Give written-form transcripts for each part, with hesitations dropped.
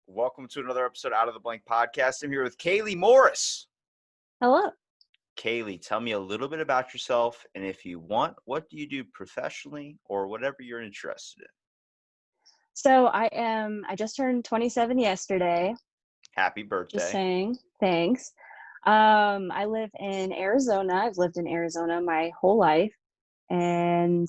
Welcome to another episode Out of the Blank podcast. I'm here with Kaylee Morris. Hello. Kaylee, tell me a little bit about yourself, and if you want, what do you do professionally or whatever you're interested in? So I just turned 27 yesterday. Happy Just birthday. saying. Thanks. I live in Arizona. I've lived in Arizona my whole life, and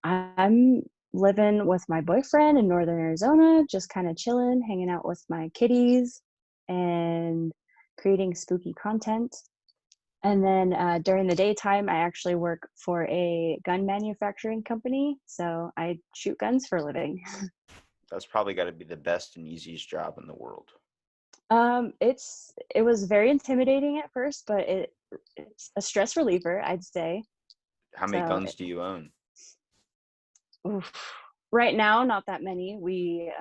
I'm living with my boyfriend in Northern Arizona, just kind of chilling, hanging out with my kitties and creating spooky content. And then during the daytime, I actually work for a gun manufacturing company. So I shoot guns for a living. That's probably got to be the best and easiest job in the world. It was very intimidating at first, but it's a stress reliever, I'd say. How many guns do you own? Oof. Right now, not that many. We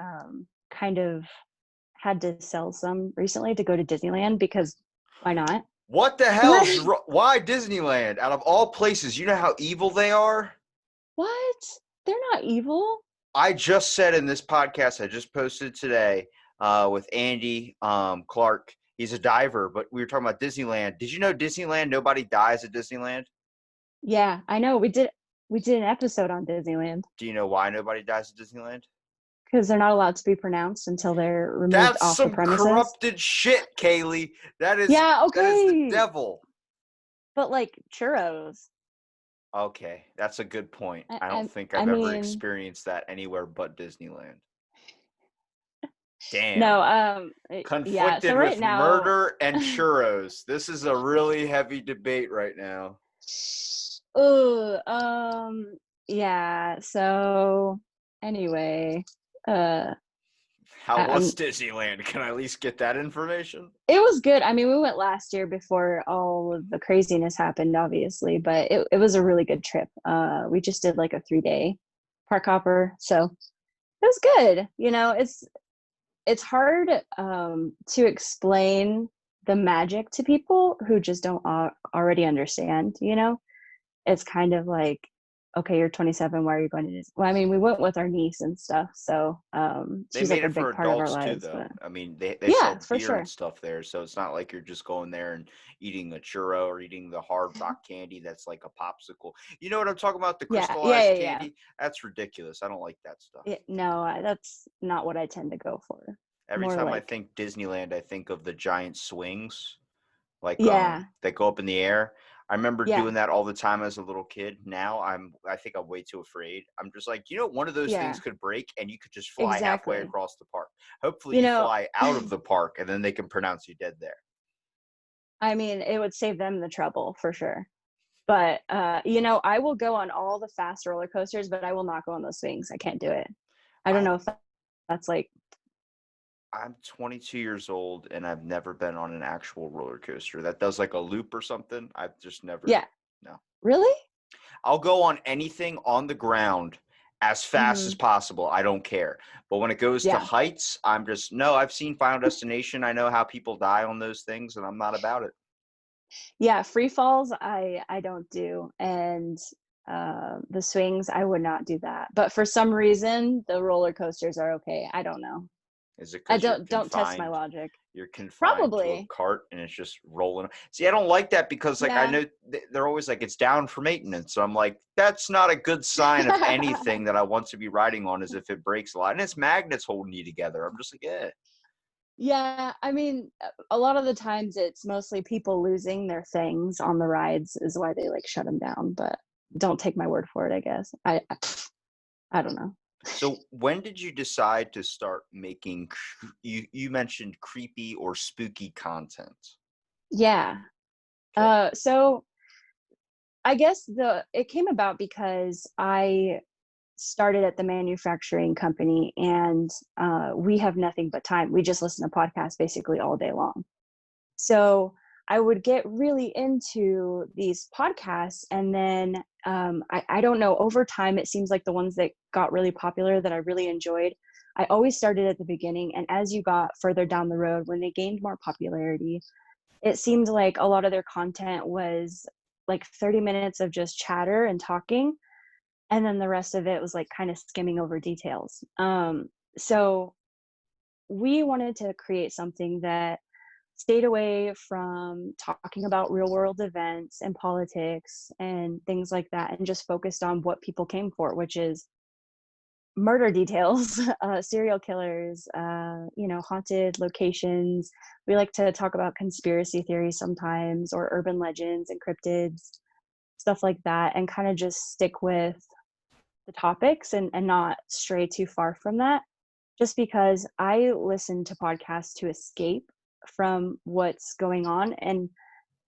kind of had to sell some recently to go to Disneyland because why not? What the hell? Why Disneyland? Out of all places, you know how evil they are? What? They're not evil. I just said in this podcast I just posted today with Andy Clark. He's a diver, but we were talking about Disneyland. Did you know Disneyland, nobody dies at Disneyland? Yeah, I know. We did an episode on Disneyland Do you know why nobody dies at Disneyland? because they're not allowed to be pronounced until they're removed That's off the some premises. corrupted shit, Kaylee. That is Yeah, that is the okay. devil. But like churros. Okay, that's a good point. I I don't think I I've ever mean, experienced that anywhere but Disneyland. Damn. no, yeah. Conflicted So right with now, murder and churros. This is a really heavy debate right now. oh, yeah. So anyway, How I'm was Disneyland? Can I at least get that information? it was good. I mean, we went last year before all of the craziness happened, obviously, but it was a really good trip. We just did like a 3-day park hopper, so it was good. It's hard to explain the magic to people who just don't already understand. It's kind of like, okay, you're 27, why are you going to Disney? Well, I mean, we went with our niece and stuff, so They she's made like a it for big part of our adults too, lives. though. But I mean, they yeah, sell for beer and sure. stuff there, so it's not like you're just going there and eating a churro or eating the hard rock candy that's like a popsicle. You know what I'm talking about? The Yeah, yeah, crystallized yeah, yeah. candy? That's ridiculous. I don't like that stuff. No, that's not what I tend to go for. Every More time I like, think Disneyland, I think of the giant swings, like yeah, that go up in the air. I remember yeah, doing that all the time as a little kid. Now I think I'm way too afraid. I'm just like, one of those things yeah, could break and you could just fly halfway exactly. across the park. Hopefully You you know, fly out of the park and then they can pronounce you dead there. I mean, it would save them the trouble for sure. But I will go on all the fast roller coasters, but I will not go on those swings. I can't do it. I don't I know if that's like, I'm 22 years old and I've never been on an actual roller coaster that does like a loop or something. I've just never. yeah, No. really? I'll go on anything on the ground as fast as Hmm. possible. I don't care. But when it goes to Yeah, heights, I'm just no. I've seen Final Destination. I know how people die on those things, and I'm not about it. yeah. Free falls, I don't do, and the swings, I would not do that. But for some reason, the roller coasters are okay. I don't know. Is it I because you're don't test my confined? logic. You're confined to a Probably. cart and it's just rolling. See, I don't like that because, like, I Yeah. know they're always like it's down for maintenance. So I'm like, that's not a good sign of anything that I want to be riding on. Is if it breaks a lot and it's magnets holding you together. I'm just like, yeah. Yeah, I mean, a lot of the times it's mostly people losing their things on the rides is why they like shut them down. But don't take my word for it. I guess I don't know. So when did you decide to start making? You mentioned creepy or spooky content. Yeah. Okay. So I guess it came about because I started at the manufacturing company, and we have nothing but time. We just listen to podcasts basically all day long. So I would get really into these podcasts, and then I don't know, over time, it seems like the ones that got really popular that I really enjoyed, I always started at the beginning. And as you got further down the road, when they gained more popularity, it seemed like a lot of their content was like 30 minutes of just chatter and talking. And then the rest of it was like kind of skimming over details. So we wanted to create something that stayed away from talking about real world events and politics and things like that, and just focused on what people came for, which is murder details, serial killers, haunted locations. We like to talk about conspiracy theories sometimes, or urban legends and cryptids, stuff like that, and kind of just stick with the topics and not stray too far from that. Just because I listen to podcasts to escape from what's going on. And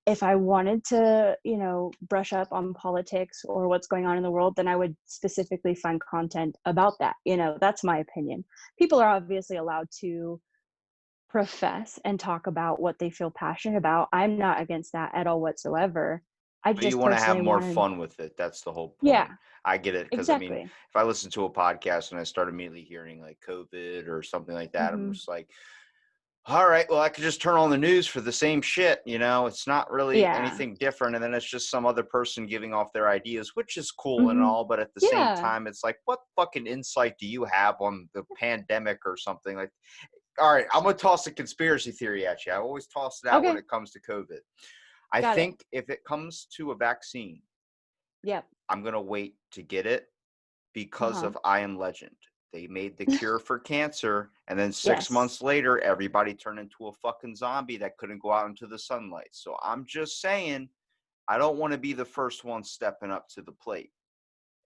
if I wanted to, brush up on politics or what's going on in the world, then I would specifically find content about that. That's my opinion. People are obviously allowed to profess and talk about what they feel passionate about. I'm not against that at all whatsoever. I But you just want to have personally more wanted, fun with it. That's the whole yeah, point. I get it. Because, I mean, exactly. if I listen to a podcast and I start immediately hearing like COVID or something like that, I'm Hmm. just like, all right, well, I could just turn on the news for the same shit. It's not really Yeah. anything different. And then it's just some other person giving off their ideas, which is cool and Hmm. all. But at the same Yeah. time, it's like, what fucking insight do you have on the pandemic or something? Like, all right, I'm going to toss a conspiracy theory at you. I always toss it out when Okay. it comes to COVID. I Got it. think if it comes to a vaccine, Yep. I'm going to wait to get it because Uh-huh. of I Am Legend. They made the cure for cancer, and then 6 months Yes. later, everybody turned into a fucking zombie that couldn't go out into the sunlight. So I'm just saying, I don't want to be the first one stepping up to the plate.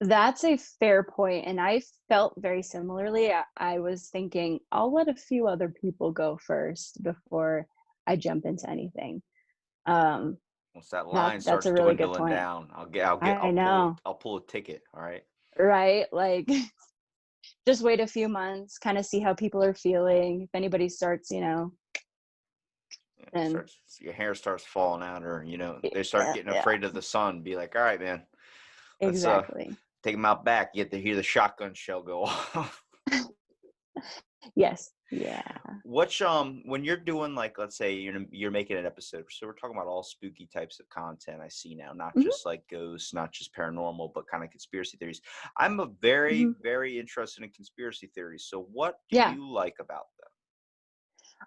That's a fair point, and I felt very similarly. I was thinking, I'll let a few other people go first before I jump into anything. Um, Once that that line that's starts a really good dwindling point. down, I know, I'll pull a ticket. All right. right? Like, just wait a few months, kind of see how people are feeling. If anybody starts, Yeah, then your hair starts falling out, or they start yeah, getting yeah, afraid of the sun. Be like, all right, man, let's exactly. take them out back. You get to hear the shotgun shell go off. Yes, yeah. Which when you're doing, like, let's say you're making an episode, so we're talking about all spooky types of content I see now, not Hmm. just like ghosts, not just paranormal, but kind of conspiracy theories. I'm a very, Hmm. very interested in conspiracy theories. So what do Yeah. you like about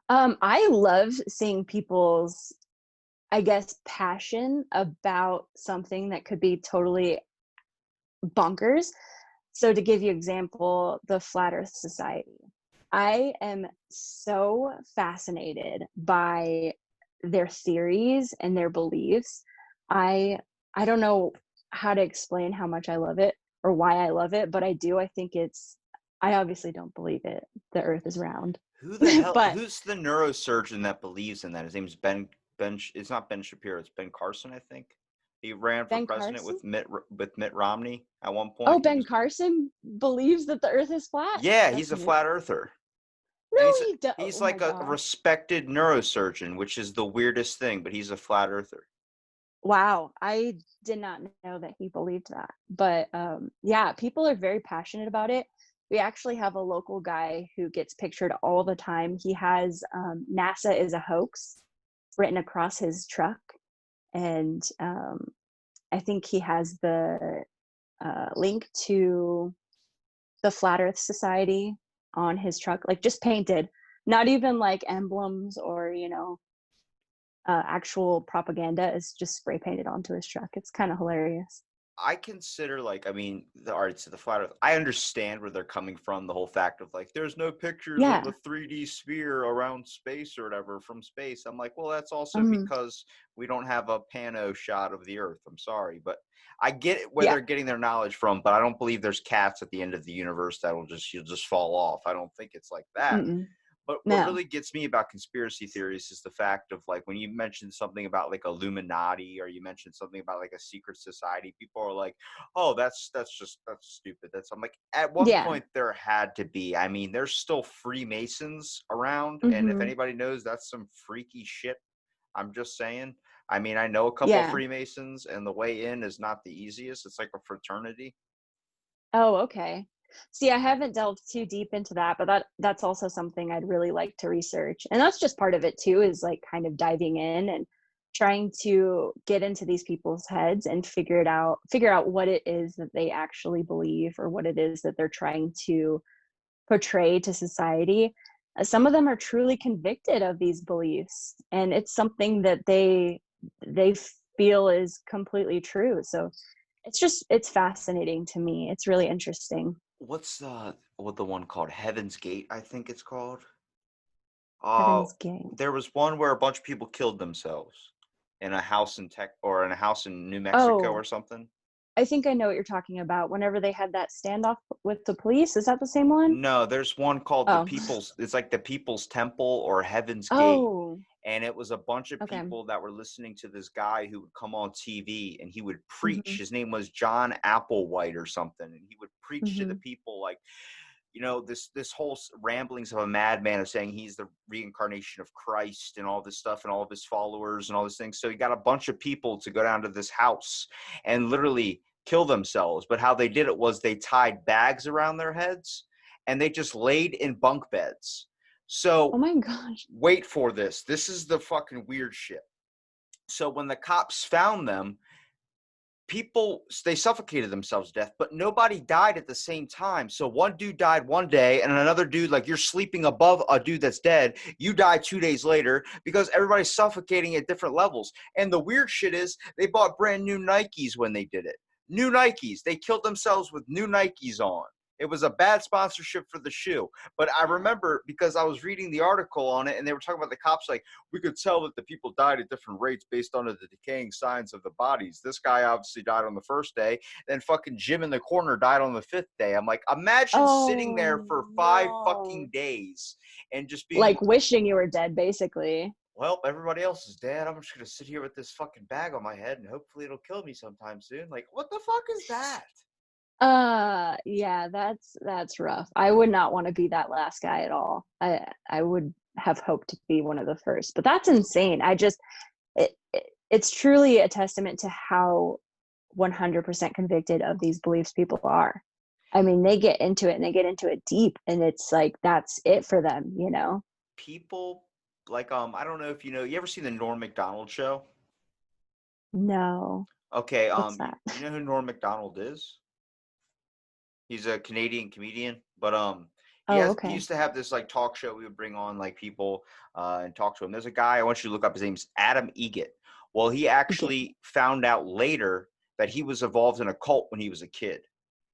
them? I love seeing people's, I guess, passion about something that could be totally bonkers. So to give you example, the Flat Earth Society. I am so fascinated by their theories and their beliefs. I I don't know how to explain how much I love it or why I love it, but I do. I obviously don't believe it. The earth is round. Who the hell? But Who's the neurosurgeon that believes in that? His name's Ben. It's not Ben Shapiro. It's Ben Carson, I think. He ran for Ben president Carson? with Mitt Romney at one Oh, point. He Ben was, Carson believes that the earth is flat? yeah, he's That's a weird. flat earther. No, And he does. he's Oh my like a gosh. respected neurosurgeon, which is the weirdest thing, but he's a flat earther. Wow, I did not know that he believed that. But yeah, people are very passionate about it. We actually have a local guy who gets pictured all the time. He has NASA is a hoax written across his truck. And I think he has the link to the Flat Earth Society on his truck, like just painted, not even like emblems or, actual propaganda is just spray painted onto his truck. It's kind of hilarious. I consider, like, I mean, the arts of the flat earth, I understand where they're coming from, the whole fact of like there's no pictures of Yeah. a 3D sphere around space or whatever from space. I'm like, well, that's also Mhm. because we don't have a pano shot of the earth. I'm sorry, but I get it where Yeah. they're getting their knowledge from, but I don't believe there's cats at the end of the universe that'll just you'll just fall off. I don't think it's like that. Mm-mm. But what No. really gets me about conspiracy theories is the fact of, like, when you mentioned something about like Illuminati, or you mentioned something about like a secret society, people are like, "Oh, that's stupid." I'm like, at one Yeah. point there had to be. I mean, there's still Freemasons around, and if Mhm. anybody knows, that's some freaky shit. I'm just saying. I mean, I know a couple of Yeah. Freemasons, and the way in is not the easiest. It's like a fraternity. Oh, okay. See, I haven't delved too deep into that, but that's also something I'd really like to research. And that's just part of it too, is like kind of diving in and trying to get into these people's heads and figure out what it is that they actually believe or what it is that they're trying to portray to society. some of them are truly convicted of these beliefs, and it's something that they feel is completely true. So it's fascinating to me. It's really interesting. What's the one called? Heaven's Gate, I think it's called. Heaven's Gate. There was one where a bunch of people killed themselves in a house in a house in New Mexico Oh, or something. I think I know what you're talking about. Whenever they had that standoff with the police, is that the same one? No, there's one called Oh. it's like the People's Temple or Heaven's Gate. Oh, And it was a bunch of okay. people that were listening to this guy who would come on TV and he would preach. Hmm. His name was John Applewhite or something. And he would preach to the Hmm. people like, this whole ramblings of a madman of saying he's the reincarnation of Christ and all this stuff and all of his followers and all these things. So he got a bunch of people to go down to this house and literally kill themselves. But how they did it was they tied bags around their heads and they just laid in bunk beds. Oh So my gosh. wait for this. This is the fucking weird shit. So when the cops found them, they suffocated themselves to death, but nobody died at the same time. So one dude died one day and another dude, like you're sleeping above a dude that's dead, you die 2 days later because everybody's suffocating at different levels. And the weird shit is they bought brand new Nikes when they did it. New Nikes. They killed themselves with new Nikes on. It was a bad sponsorship for the shoe. But I remember because I was reading the article on it and they were talking about the cops like, we could tell that the people died at different rates based on the decaying signs of the bodies. This guy obviously died on the first day. Then fucking Jim in the corner died on the 5th day. I'm like, imagine sitting there Oh for 5 no. fucking days and just being, Like wishing you were dead, basically. well, everybody else is dead. I'm just going to sit here with this fucking bag on my head and hopefully it'll kill me sometime soon. Like, what the fuck is that? Yeah, that's rough. I would not want to be that last guy at all. I would have hoped to be one of the first, but that's insane. It's truly a testament to how 100% convicted of these beliefs people are. I mean, they get into it and they get into it deep, and it's like that's it for them, you know? People like, I don't know if you ever seen the Norm Macdonald show? No. Okay, What's you, that? you know who Norm Macdonald is? He's a Canadian comedian, but Oh, he okay. used to have this like talk show. We would bring on like people and talk to him. There's a guy I want you to look up. His name's Adam Egget. Well, he You get actually found out later that he was involved in a cult when he was a kid.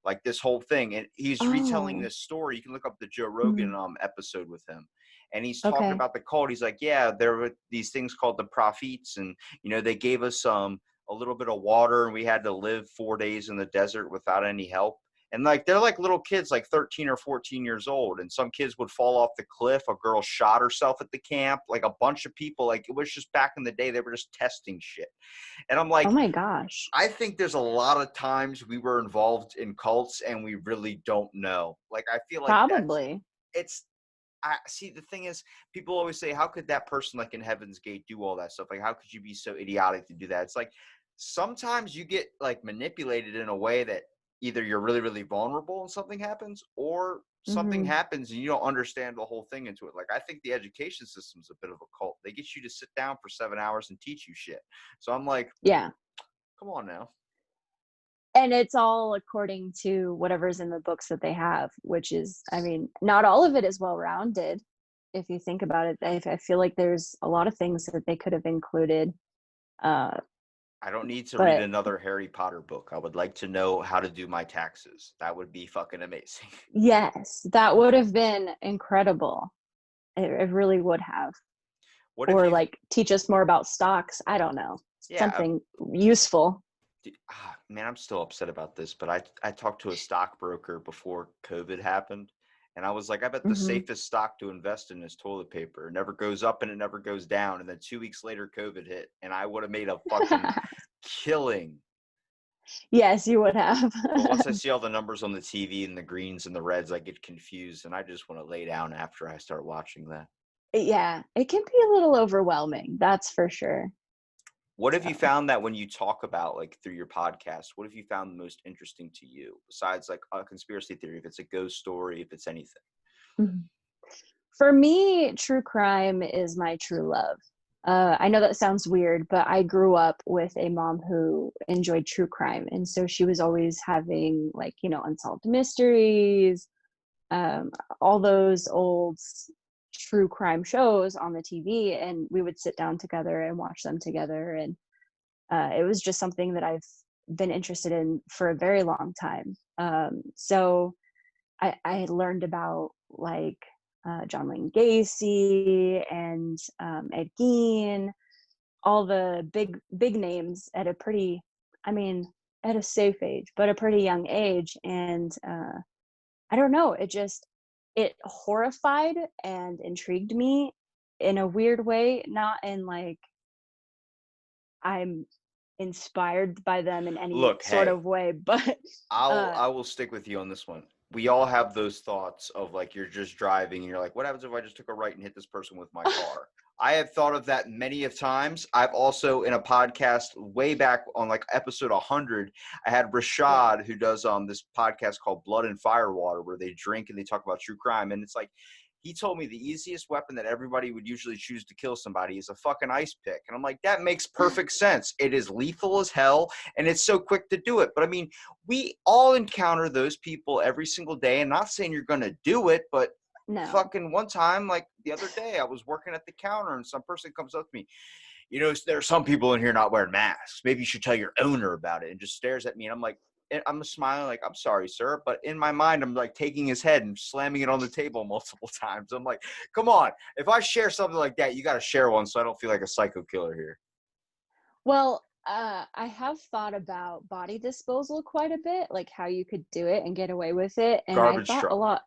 Like this whole thing, and he's retelling Oh. this story. You can look up the Joe Mhm. Rogan episode with him, and he's talking Okay. about the cult. He's like, yeah, there were these things called the prophets, and they gave us a little bit of water, and we had to live 4 days in the desert without any help. And like they're like little kids, like 13 or 14 years old, and some kids would fall off the cliff. A girl shot herself at the camp. Like a bunch of people. Like it was just back in the day, they were just testing shit. And I'm Oh like, my gosh. I think there's a lot of times we were involved in cults and we really don't know. Like I feel like Probably. it's I see the thing is people always say, how could that person like in Heaven's Gate do all that stuff? Like how could you be so idiotic to do that? It's like sometimes you get like manipulated in a way that either you're really, really vulnerable and something happens, or something Hmm. happens and you don't understand the whole thing into it. Like I think the education system's a bit of a cult. They get you to sit down for 7 hours and teach you shit. So I'm like, Yeah. come on now. And it's all according to whatever's in the books that they have, which is, I mean, not all of it is well rounded. If you think about it, I feel like there's a lot of things that they could have included. Uh, I don't need to read but another Harry Potter book. I would like to know how to do my taxes. That would be fucking amazing. yes, that would have been incredible. It really would have. What if Or you, like teach us more about stocks. I don't know. yeah, Something useful. man, I'm still upset about this, but I talked to a stockbroker before COVID happened, and I was like, I bet the Hmm. safest stock to invest in is toilet paper. It never goes up and it never goes down. And then 2 weeks later, COVID hit, and I would have made a fucking killing. Yes, you would have. But once I see all the numbers on the TV and the greens and the reds, I get confused, and I just want to lay down after I start watching that. Yeah, it can be a little overwhelming. That's for sure. What have you So. found that when you talk about like through your podcast, what have you found the most interesting to you besides like a conspiracy theory, if it's a ghost story, if it's anything? Mhm. For me, true crime is my true love. I know that sounds weird, but I grew up with a mom who enjoyed true crime. And so she was always having, like, unsolved mysteries, um, all those old true crime shows on the TV, and we would sit down together and watch them together. And it was just something that I've been interested in for a very long time. So I had learned about like John Wayne Gacy and Ed Gein, all the big names at a pretty, I mean, at a safe age, but a pretty young age. And I don't know, it horrified and intrigued me in a weird way, not in like I'm inspired by them in any Look, sort hey, of way, but I will stick with you on this one. We all have those thoughts of like you're just driving and you're like, what happens if I just took a right and hit this person with my car? I have thought of that many of times. I've also in a podcast way back on like episode 100, I had Rashad who does this podcast called Blood and Firewater where they drink and they talk about true crime. And it's like he told me the easiest weapon that everybody would usually choose to kill somebody is a fucking ice pick. And I'm like, that makes perfect sense. It is lethal as hell and it's so quick to do it. But I mean, we all encounter those people every single day. And not saying you're going to do it, but no. fucking one time, like the other day, I was working at the counter and some person comes up to me, you know, there are some people in here not wearing masks. Maybe you should tell your owner about it, and just stares at me. And I'm like, and I'm smiling like, I'm sorry, sir. But in my mind, I'm like taking his head and slamming it on the table multiple times. I'm like, come on. If I share something like that, you got to share one so I don't feel like a psycho killer here. Well, I have thought about body disposal quite a bit, like how you could do it and get away with it. And I Garbage thought a truck. lot,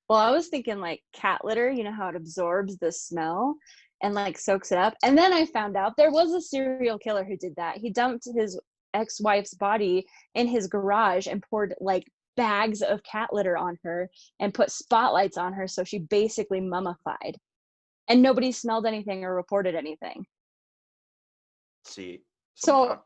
well, I was thinking like cat litter, you know, how it absorbs the smell and like soaks it up. And then I found out there was a serial killer who did that. He dumped his ex-wife's body in his garage and poured like bags of cat litter on her and put spotlights on her. So she basically mummified and nobody smelled anything or reported anything. See, So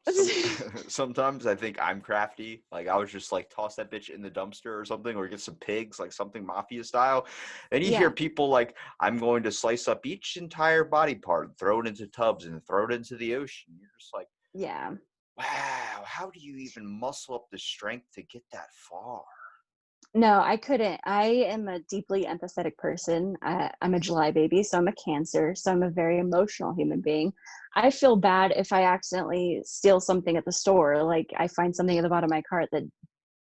sometimes I think I'm crafty. Like I was just like toss that bitch in the dumpster or something, or get some pigs, like something mafia style. Then you hear yeah, people like, I'm going to slice up each entire body part, and throw it into tubs, and throw it into the ocean. You're just like, yeah. wow, how do you even muscle up the strength to get that far? No, I couldn't. I am a deeply empathetic person. I'm a July baby, so I'm a Cancer, so I'm a very emotional human being. I feel bad if I accidentally steal something at the store, like I find something at the bottom of my cart that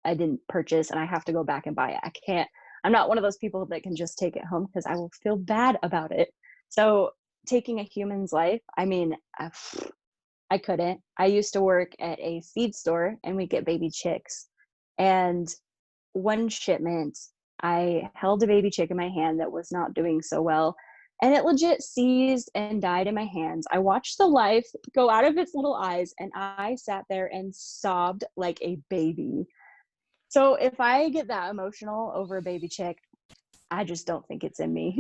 I didn't purchase and I have to go back and buy it. I can't, I'm not one of those people that can just take it home because I will feel bad about it. So taking a human's life, I mean, I couldn't. I used to work at a feed store and we get baby chicks. And one shipment, I held a baby chick in my hand that was not doing so well, and it legit seized and died in my hands. I watched the life go out of its little eyes, and I sat there and sobbed like a baby. So if I get that emotional over a baby chick, I just don't think it's in me.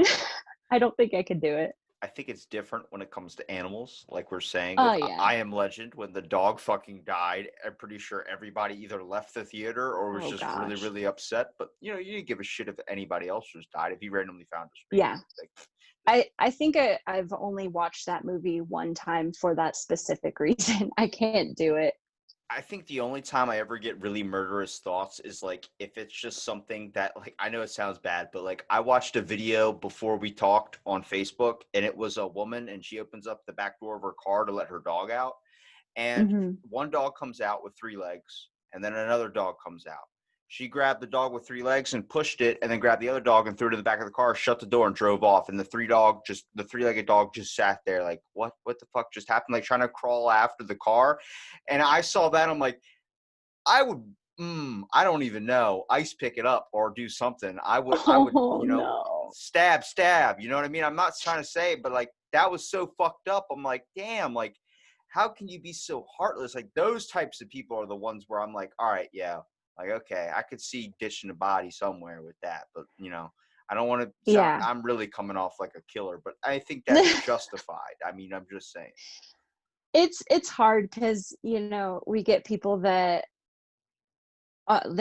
I don't think I could do it. I think it's different when it comes to animals. Like we're saying Oh with yeah. I Am Legend, when the dog fucking died, I'm pretty sure everybody either left the theater or was Oh just really, gosh. really upset. But you know, you didn't give a shit if anybody else just died. If you randomly found a stranger, Yeah. like, I think I've only watched that movie one time for that specific reason. I can't do it. I think the only time I ever get really murderous thoughts is like if it's just something that like I know it sounds bad, but like I watched a video before we talked on Facebook and it was a woman and she opens up the back door of her car to let her dog out. And Hmm. one dog comes out with 3 legs, and then another dog comes out. She grabbed the dog with 3 legs and pushed it, and then grabbed the other dog and threw it in the back of the car, shut the door, and drove off. And the 3-legged dog just sat there like, what the fuck just happened? Like trying to crawl after the car. And I saw that. I'm like, I would, I don't even know, ice pick it up or do something. I would, Oh no. stab. You know what I mean? I'm not trying to say, but like that was so fucked up. I'm like, damn, like how can you be so heartless? Like those types of people are the ones where I'm like, all right, yeah, like okay, I could see ditching a body somewhere with that, but you know, I don't want to sound. Yeah. I'm really coming off like a killer, but I think that's justified. I mean, I'm just saying. It's hard because you know we get people that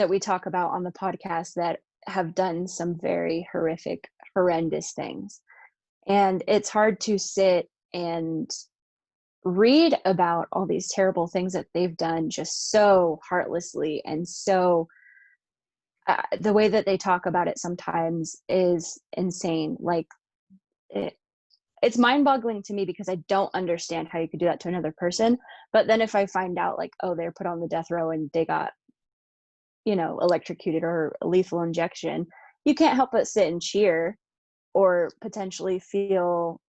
we talk about on the podcast that have done some very horrific, horrendous things, and it's hard to sit and read about all these terrible things that they've done just so heartlessly and so the way that they talk about it sometimes is insane. Like it's mind-boggling to me because I don't understand how you could do that to another person. But then if I find out like, oh, they're put on the death row and they got, electrocuted or a lethal injection, you can't help but sit and cheer or potentially feel,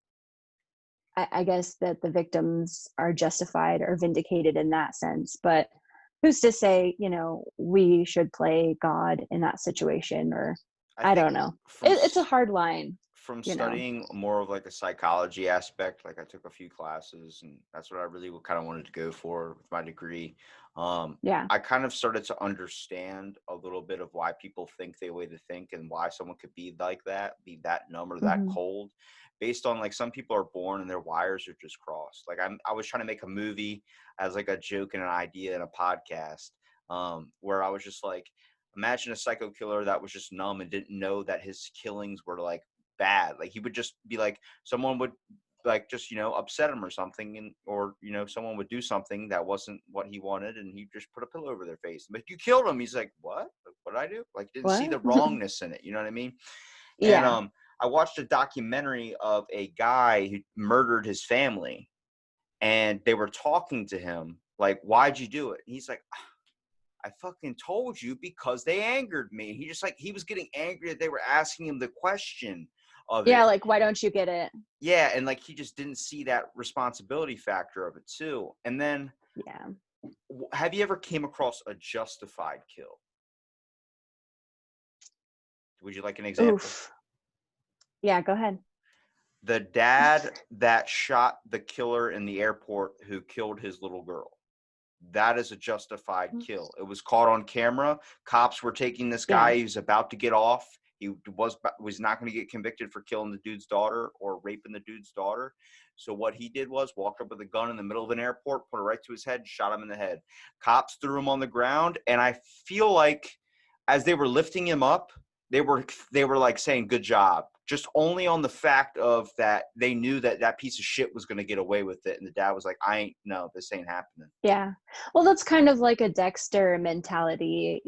I guess, that the victims are justified or vindicated in that sense. But who's to say, we should play God in that situation, or I I think don't know. from It's a hard line, from you know. studying more of like a psychology aspect, like I took a few classes and that's what I really kind of wanted to go for with my degree. Yeah. I kind of started to understand a little bit of why people think the way they think and why someone could be like that, be that numb or that Hmm. cold, based on like some people are born and their wires are just crossed. Like I was trying to make a movie as like a joke and an idea in a podcast, where I was just like, imagine a psycho killer that was just numb and didn't know that his killings were like bad. Like he would just be like, someone would like just upset him or something, and or someone would do something that wasn't what he wanted and he just put a pillow over their face, but you killed him. He's like, what did I do? Like, didn't see What? the wrongness in it, you know what I mean? And Yeah. I watched a documentary of a guy who murdered his family, and they were talking to him like, why'd you do it? And he's like, I fucking told you because they angered me. He just like, he was getting angry that they were asking him the question of Yeah, it. like, why don't you get it? Yeah, and like he just didn't see that responsibility factor of it too. And then, Yeah. have you ever came across a justified kill? Would you like an example? Oof. Yeah, go ahead. The dad that shot the killer in the airport who killed his little girl. That is a justified kill. It was caught on camera. Cops were taking this Yeah. guy. He was about to get off. He was not going to get convicted for killing the dude's daughter or raping the dude's daughter. So what he did was walked up with a gun in the middle of an airport, put it right to his head, shot him in the head. Cops threw him on the ground, and I feel like as they were lifting him up, they were like saying good job, just only on the fact of that they knew that that piece of shit was going to get away with it, and the dad was like, no, this ain't happening. Yeah. Well, that's kind of like a Dexter mentality,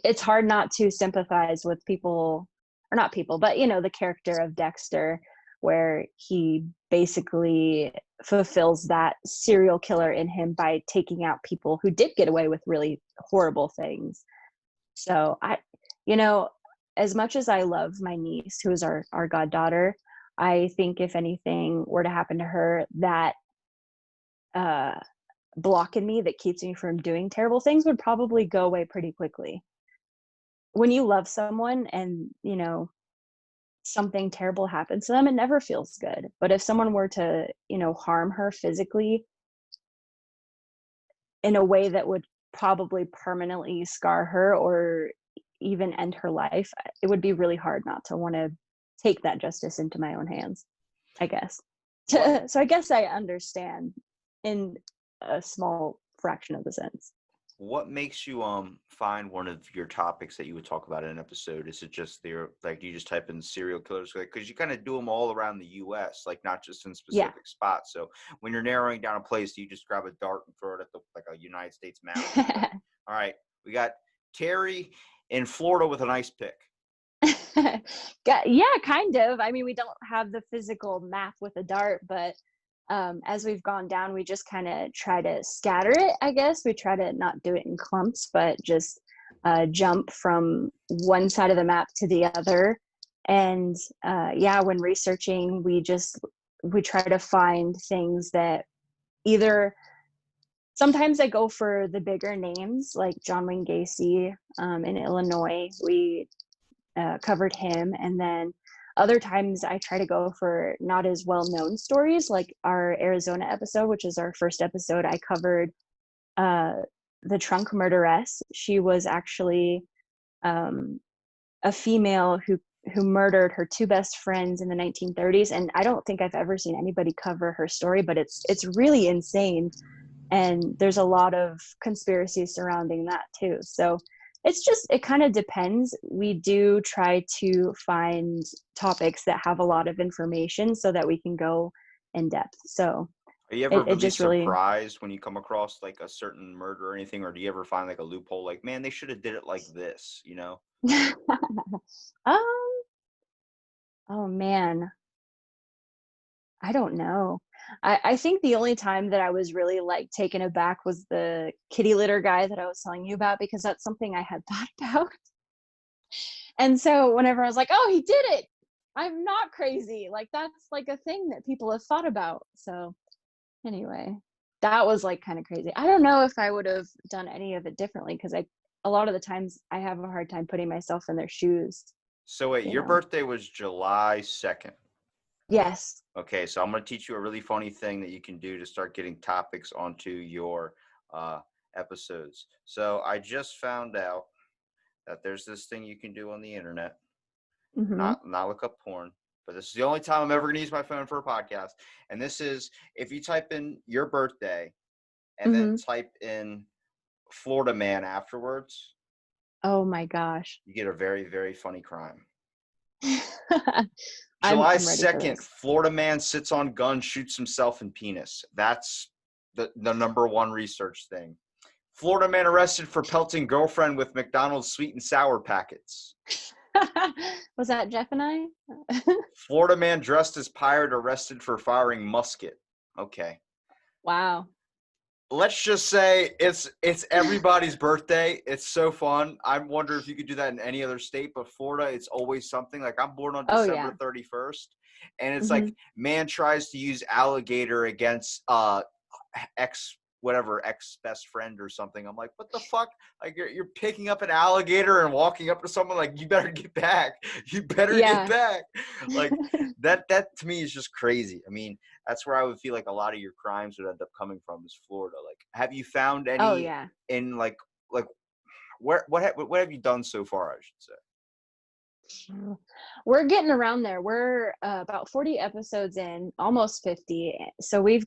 it's hard not to sympathize with people, or not people, but the character of Dexter, where he basically fulfills that serial killer in him by taking out people who did get away with really horrible things. So you know, as much as I love my niece, who is our goddaughter, I think if anything were to happen to her, that uh, block in me that keeps me from doing terrible things would probably go away pretty quickly. When you love someone and something terrible happens to them, it never feels good. But if someone were to harm her physically in a way that would probably permanently scar her or even end her life, it would be really hard not to want to take that justice into my own hands, I guess. What So I guess I understand in a small fraction of the sense. what makes you find one of your topics that you would talk about in an episode? Is it just there, like, do you just type in serial killers? Because you kind of do them all around the U.S., like not just in Yeah. specific spots. So when you're narrowing down a place, do you just grab a dart and throw it at the like a United States map? Like, all right, we got Terry in Florida with an ice pick. Yeah, kind of. I mean, we don't have the physical map with a dart, but as we've gone down, we just kind of try to scatter it, I guess. We try to not do it in clumps, but just jump from one side of the map to the other. And yeah, when researching, we try to find things that either sometimes I go for the bigger names like John Wayne Gacy in Illinois. We covered him, and then other times I try to go for not as well known stories, like our Arizona episode, which is our first episode. I covered the Trunk Murderess. She was actually a female who murdered her two best friends in the 1930s, and I don't think I've ever seen anybody cover her story, but it's really insane, and there's a lot of conspiracy surrounding that too. So it kind of depends. We do try to find topics that have a lot of information so that we can go in depth. So Are you ever it really just really surprised when you come across like a certain murder or anything, or do you ever find like a loophole? Like, man, they should have did it like this, you know? um Oh man, I don't know. I think the only time that I was really like taken aback was the kitty litter guy that I was telling you about, because that's something I had thought about. And so whenever I was like, "Oh, he did it. I'm not crazy." Like that's like a thing that people have thought about. So anyway, that was like kind of crazy. I don't know if I would have done any of it differently, because I a lot of the times I have a hard time putting myself in their shoes, So wait, you your know. birthday was July 2nd. Yes. Okay, so I'm going to teach you a really funny thing that you can do to start getting topics onto your uh, episodes. So I just found out that there's this thing you can do on the internet, Mhm. not look up porn, but this is the only time I'm ever going to use my phone for a podcast. And this is if you type in your birthday and then Mhm. type in Florida man afterwards, Oh my gosh. you get a very, very funny crime. I'm July I'm ready for 2nd, this. Florida man sits on gun, shoots himself in penis. That's the number one research thing. Florida man arrested for pelting girlfriend with McDonald's sweet and sour packets. Was that Jeff and I? Florida man dressed as pirate arrested for firing musket. Okay. Wow. Let's just say it's everybody's birthday. It's so fun. I wonder if you could do that in any other state, but Florida, it's always something. Like I'm born on Oh December yeah. 31st, and it's like Mhm. man tries to use alligator against ex best friend or something. I'm like, what the fuck? Like you're picking up an alligator and walking up to someone like, you better get back. You better get Yeah. back. Like that to me is just crazy. I mean, that's where I would feel like a lot of your crimes would end up coming from is Florida. Like, have you found Oh any yeah. in like where what have you done so far? I should say. We're getting around there. We're about 40 episodes in, almost 50. So we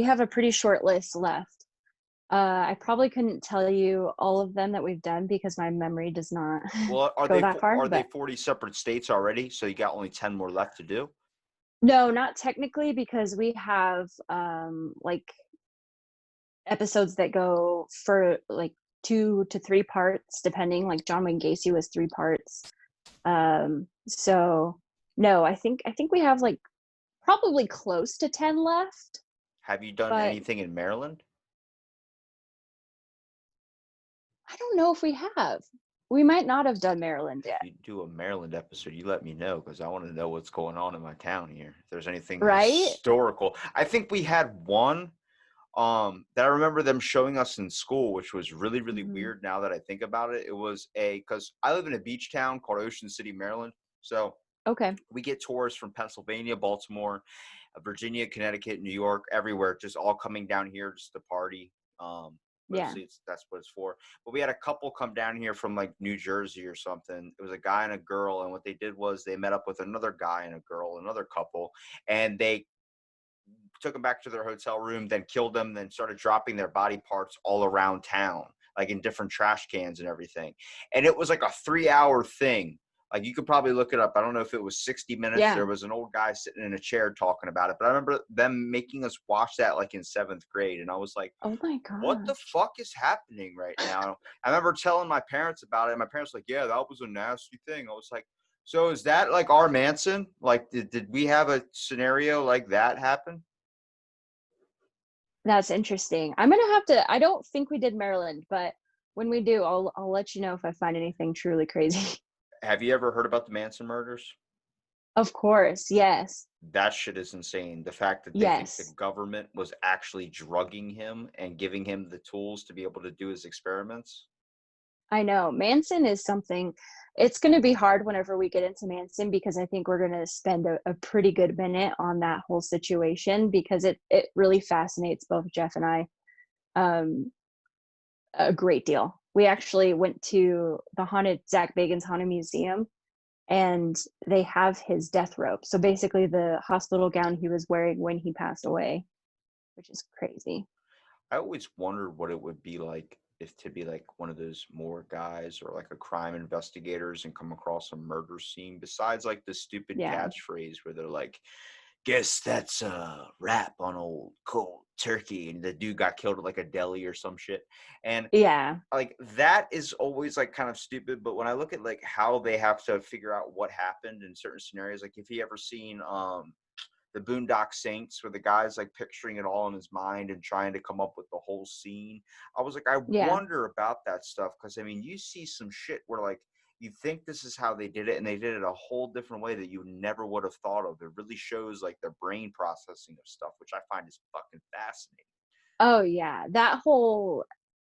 have a pretty short list left. I probably couldn't tell you all of them that we've done because my memory does not Well, go that far, are they but 40 separate states already? So you got only 10 more left to do. no, not technically, because we have like episodes that go for like 2 to 3 parts, depending. Like John Wayne Gacy was 3 parts. So no, I think we have like probably close to 10 left, Have you done but anything in Maryland? I don't know if we have. We might not have done Maryland If yet, you do a Maryland episode, you let me know because I want to know what's going on in my town here. If there's anything right? historical. I think we had one that I remember them showing us in school, which was really, really Mhm. weird now that I think about it. It was because I live in a beach town called Ocean City, Maryland. So Okay. we get tourists from Pennsylvania, Baltimore, Virginia, Connecticut, New York, everywhere, just all coming down here just to party. Yeah. Mostly that's what it's for. But we had a couple come down here from like New Jersey or something. It was a guy and a girl, and what they did was they met up with another guy and a girl, another couple, and they took them back to their hotel room, then killed them, then started dropping their body parts all around town, like in different trash cans and everything. And it was like a 3 hour thing. Like you could probably look it up. I don't know if it was 60 minutes. Yeah. There was an old guy sitting in a chair talking about it. But I remember them making us watch that like in seventh grade. And I was like, Oh my what the gosh. fuck is happening right now? I remember telling my parents about it. And my parents were like, yeah, that was a nasty thing. I was like, so is that like our Manson? Like, did we have a scenario like that happen? That's interesting. I'm gonna have to. I don't think we did Maryland, but when we do, I'll let you know if I find anything truly crazy. Have you ever heard about the Manson murders? Of course, yes, That shit is insane. The fact that they think the yes. government was actually drugging him and giving him the tools to be able to do his experiments. I know. Manson is something. It's going to be hard whenever we get into Manson, because I think we're going to spend a pretty good minute on that whole situation, because it really fascinates both Jeff and I um, a great deal. We actually went to the haunted Zach Bagan's haunted museum, and they have his death robe. So basically, the hospital gown he was wearing when he passed away, which is crazy. I always wondered what it would be like if to be like one of those more guys or like a crime investigators and come across a murder scene besides like the stupid Yeah. catchphrase where they're like guess that's a wrap on old cold turkey, and the dude got killed at like a deli or some shit. And Yeah. like that is always like kind of stupid, but when I look at like how they have to figure out what happened in certain scenarios, like if you ever seen the Boondock Saints, where the guy's like picturing it all in his mind and trying to come up with the whole scene. I was like, I Yeah. wonder about that stuff, because I mean, you see some shit where like you think this is how they did it, and they did it a whole different way that you never would have thought of. It really shows like their brain processing of stuff, which I find is fucking fascinating. Oh yeah, that whole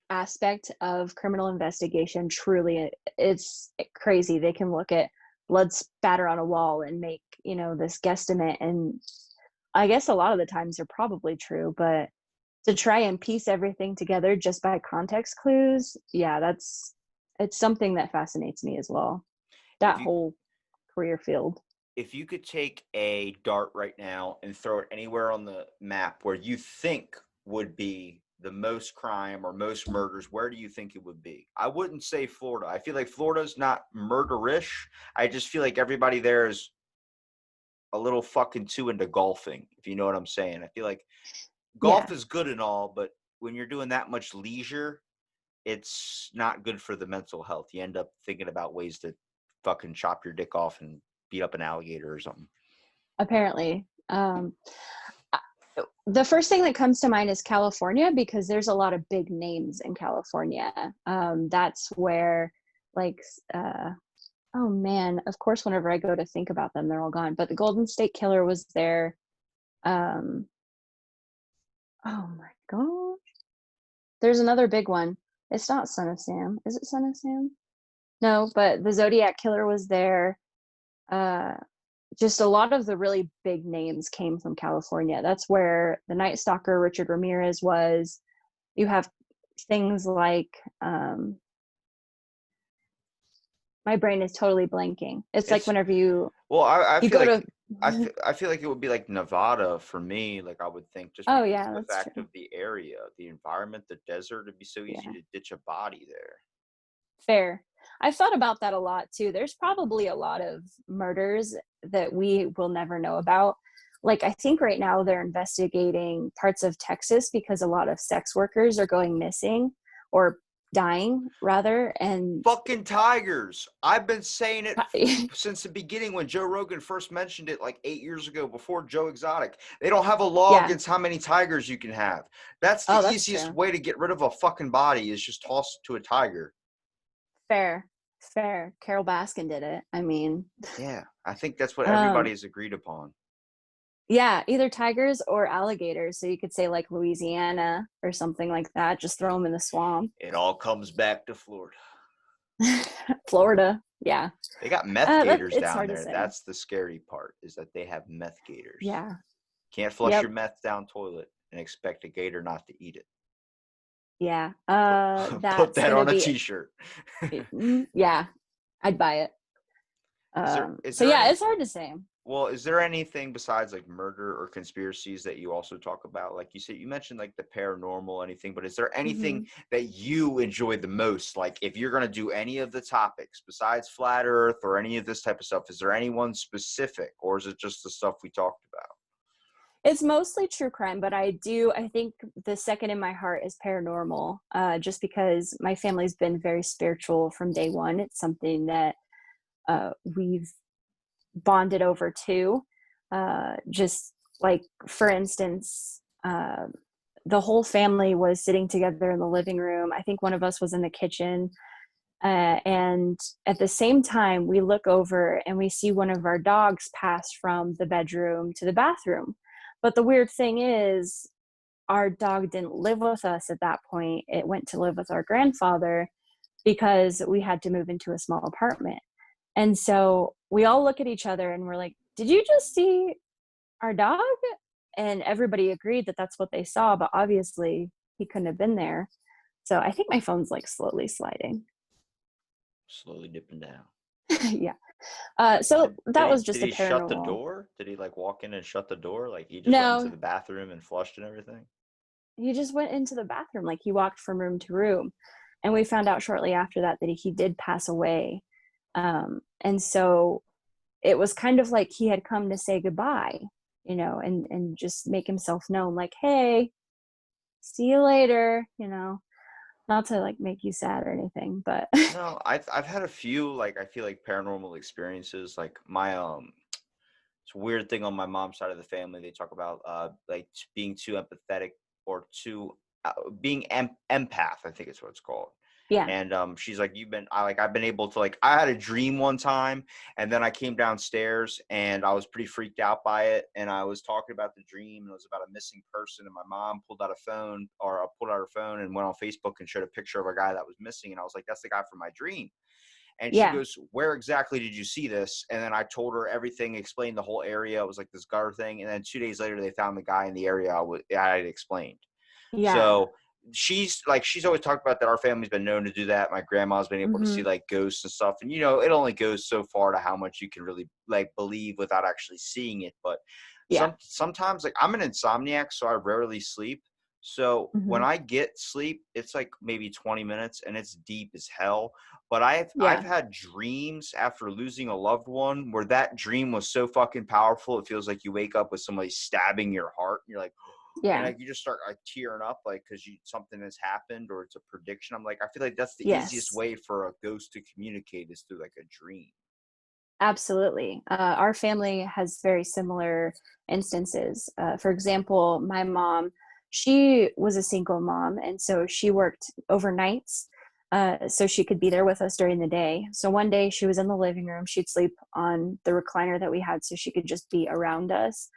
aspect of criminal investigation truly, it's crazy. They can look at blood spatter on a wall and make, this guesstimate, and I guess a lot of the times they're probably true, but to try and piece everything together just by context clues, yeah, it's something that fascinates me as well. If That you whole career field. if you could take a dart right now and throw it anywhere on the map where you think would be the most crime or most murders, where do you think it would be? I wouldn't say Florida. I feel like Florida's not murderish. I just feel like everybody there is a little fucking too into golfing, if you know what I'm saying. I feel like golf Yeah. is good and all, but when you're doing that much leisure, it's not good for the mental health. You end up thinking about ways to fucking chop your dick off and beat up an alligator or something. Apparently. The first thing that comes to mind is California, because there's a lot of big names in California. That's where, like, oh man, of course, whenever I go to think about them, they're all gone. But the Golden State Killer was there. Um, oh my gosh. There's another big one. It's not Son of Sam. Is it Son of Sam? No, but the Zodiac Killer was there. Uh, just a lot of the really big names came from California. That's where the Night Stalker Richard Ramirez was. You have things like my brain is totally blanking. It's like It's whenever you well, I feel go like to I feel like it would be like Nevada for me. Like I would think just oh because yeah, of the that's fact true. of the area, the environment, the desert, it'd be so easy Yeah, to ditch a body there. fair. I've thought about that a lot too. There's probably a lot of murders that we will never know about. Like I think right now they're investigating parts of Texas because a lot of sex workers are going missing or dying rather, and Fucking tigers. I've been saying it since the beginning when Joe Rogan first mentioned it like 8 years ago before Joe Exotic. They don't have a law yeah. against how many tigers you can have. That's the Oh, that's easiest true. way to get rid of a fucking body is just toss it to a tiger. Fair. Fair. Carol Baskin did it. I mean, Yeah, I think that's what um, everybody's agreed upon. yeah, either tigers or alligators. So you could say like Louisiana or something like that. Just throw them in the swamp. It all comes back to Florida. Florida. Yeah. They got meth gators It's down hard to there. say. That's the scary part, is that they have meth gators. Yeah. Can't flush Yep. your meth down toilet and expect a gator not to eat it. Yeah. Put That's that gonna on a be t-shirt. yeah, I'd buy it. Is So there yeah, any it's hard to say. well, is there anything besides like murder or conspiracies that you also talk about? Like you said, you mentioned like the paranormal, anything, but is there anything Hmm. that you enjoy the most? Like if you're going to do any of the topics besides flat earth or any of this type of stuff, is there any one specific, or is it just the stuff we talked about? It's mostly true crime, but I think the second in my heart is paranormal, just because my family's been very spiritual from day one. It's something that we've bonded over too. Just like, for instance, the whole family was sitting together in the living room. I think one of us was in the kitchen. And at the same time, we look over and we see one of our dogs pass from the bedroom to the bathroom. But the weird thing is, our dog didn't live with us at that point. It went to live with our grandfather because we had to move into a small apartment. And so we all look at each other and we're like, did you just see our dog? And everybody agreed that that's what they saw, but obviously he couldn't have been there. So I think my phone's like slowly sliding. Slowly dipping down. Yeah. So that was Did just a he shut the paranormal. door? Did he like walk in and shut the door? Like he just went into No, the bathroom and flushed and everything? he just went into the bathroom. Like he walked from room to room. And we found out shortly after that he did pass away. And so it was kind of like he had come to say goodbye. you know, and just make himself known, like, hey, see you later, you know, not to like make you sad or anything, but No, I've had a few, like, I feel like paranormal experiences. Like my it's a weird thing on my mom's side of the family. They talk about like being too empathetic or too being empath. I think it's what it's called. yeah, And she's like, I've been able to, like, I had a dream one time, and then I came downstairs and I was pretty freaked out by it. And I was talking about the dream, and it was about a missing person. And my mom pulled out her phone and went on Facebook and showed a picture of a guy that was missing. And I was like, that's the guy from my dream. And she yeah, goes, where exactly did you see this? And then I told her everything, explained the whole area. It was like this gutter thing. And then 2 days later, they found the guy in the area I had explained. yeah. So she's always talked about that our family's been known to do that. My grandma's been able to see Hmm. like ghosts and stuff. And, you know, it only goes so far to how much you can really like believe without actually seeing it. But Yeah. sometimes, like, I'm an insomniac, so I rarely sleep. So when Hmm. I get sleep, it's like maybe 20 minutes and it's deep as hell. But I've Yeah. had dreams after losing a loved one where that dream was so fucking powerful. It feels like you wake up with somebody stabbing your heart. And you're like, and Yeah. like you just start like tearing up, like, because something has happened or it's a prediction. I'm like, I feel like that's the easiest Yes. way for a ghost to communicate is through like a dream. Absolutely. Our family has very similar instances. For example, my mom, she was a single mom, and so she worked overnights so she could be there with us during the day. So one day she was in the living room. She'd sleep on the recliner that we had so she could just be around us.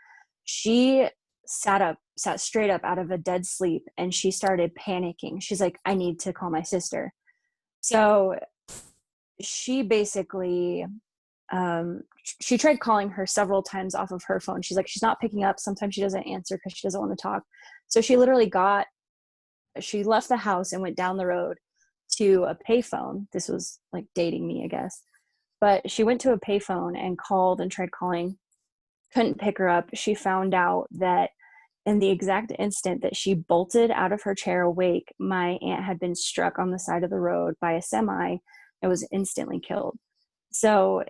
She sat straight up out of a dead sleep, and she started panicking. She's like, I need to call my sister. So she basically she tried calling her several times off of her phone. She's like, she's not picking up. Sometimes she doesn't answer because she doesn't want to talk. So she left the house and went down the road to a payphone. This was like dating me, I guess. But she went to a payphone and called and tried calling, couldn't pick her up. She found out that in the exact instant that she bolted out of her chair awake, my aunt had been struck on the side of the road by a semi and was instantly killed. So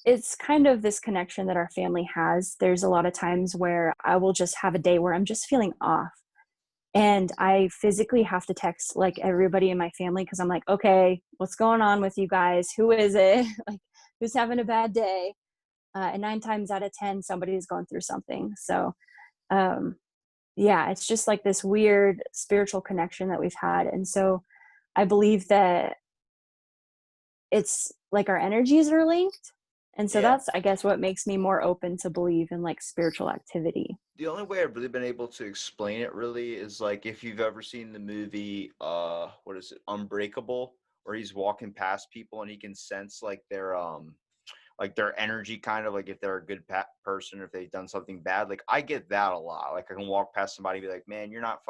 it's kind of this connection that our family has. There's a lot of times where I will just have a day where I'm just feeling off. And I physically have to text like everybody in my family because I'm like, okay, what's going on with you guys? Who is it? Like, who's having a bad day? And 9 times out of 10, somebody's going through something. So, um, yeah, it's just like this weird spiritual connection that we've had. And so I believe that it's like our energies are linked. And so Yeah. that's, I guess, what makes me more open to believe in like spiritual activity. The only way I've really been able to explain it really is like if you've ever seen the movie, what is it, Unbreakable, where he's walking past people and he can sense like their energy, kind of like if they're a good person or if they've done something bad. Like I get that a lot. Like I can walk past somebody and be like, man, you're not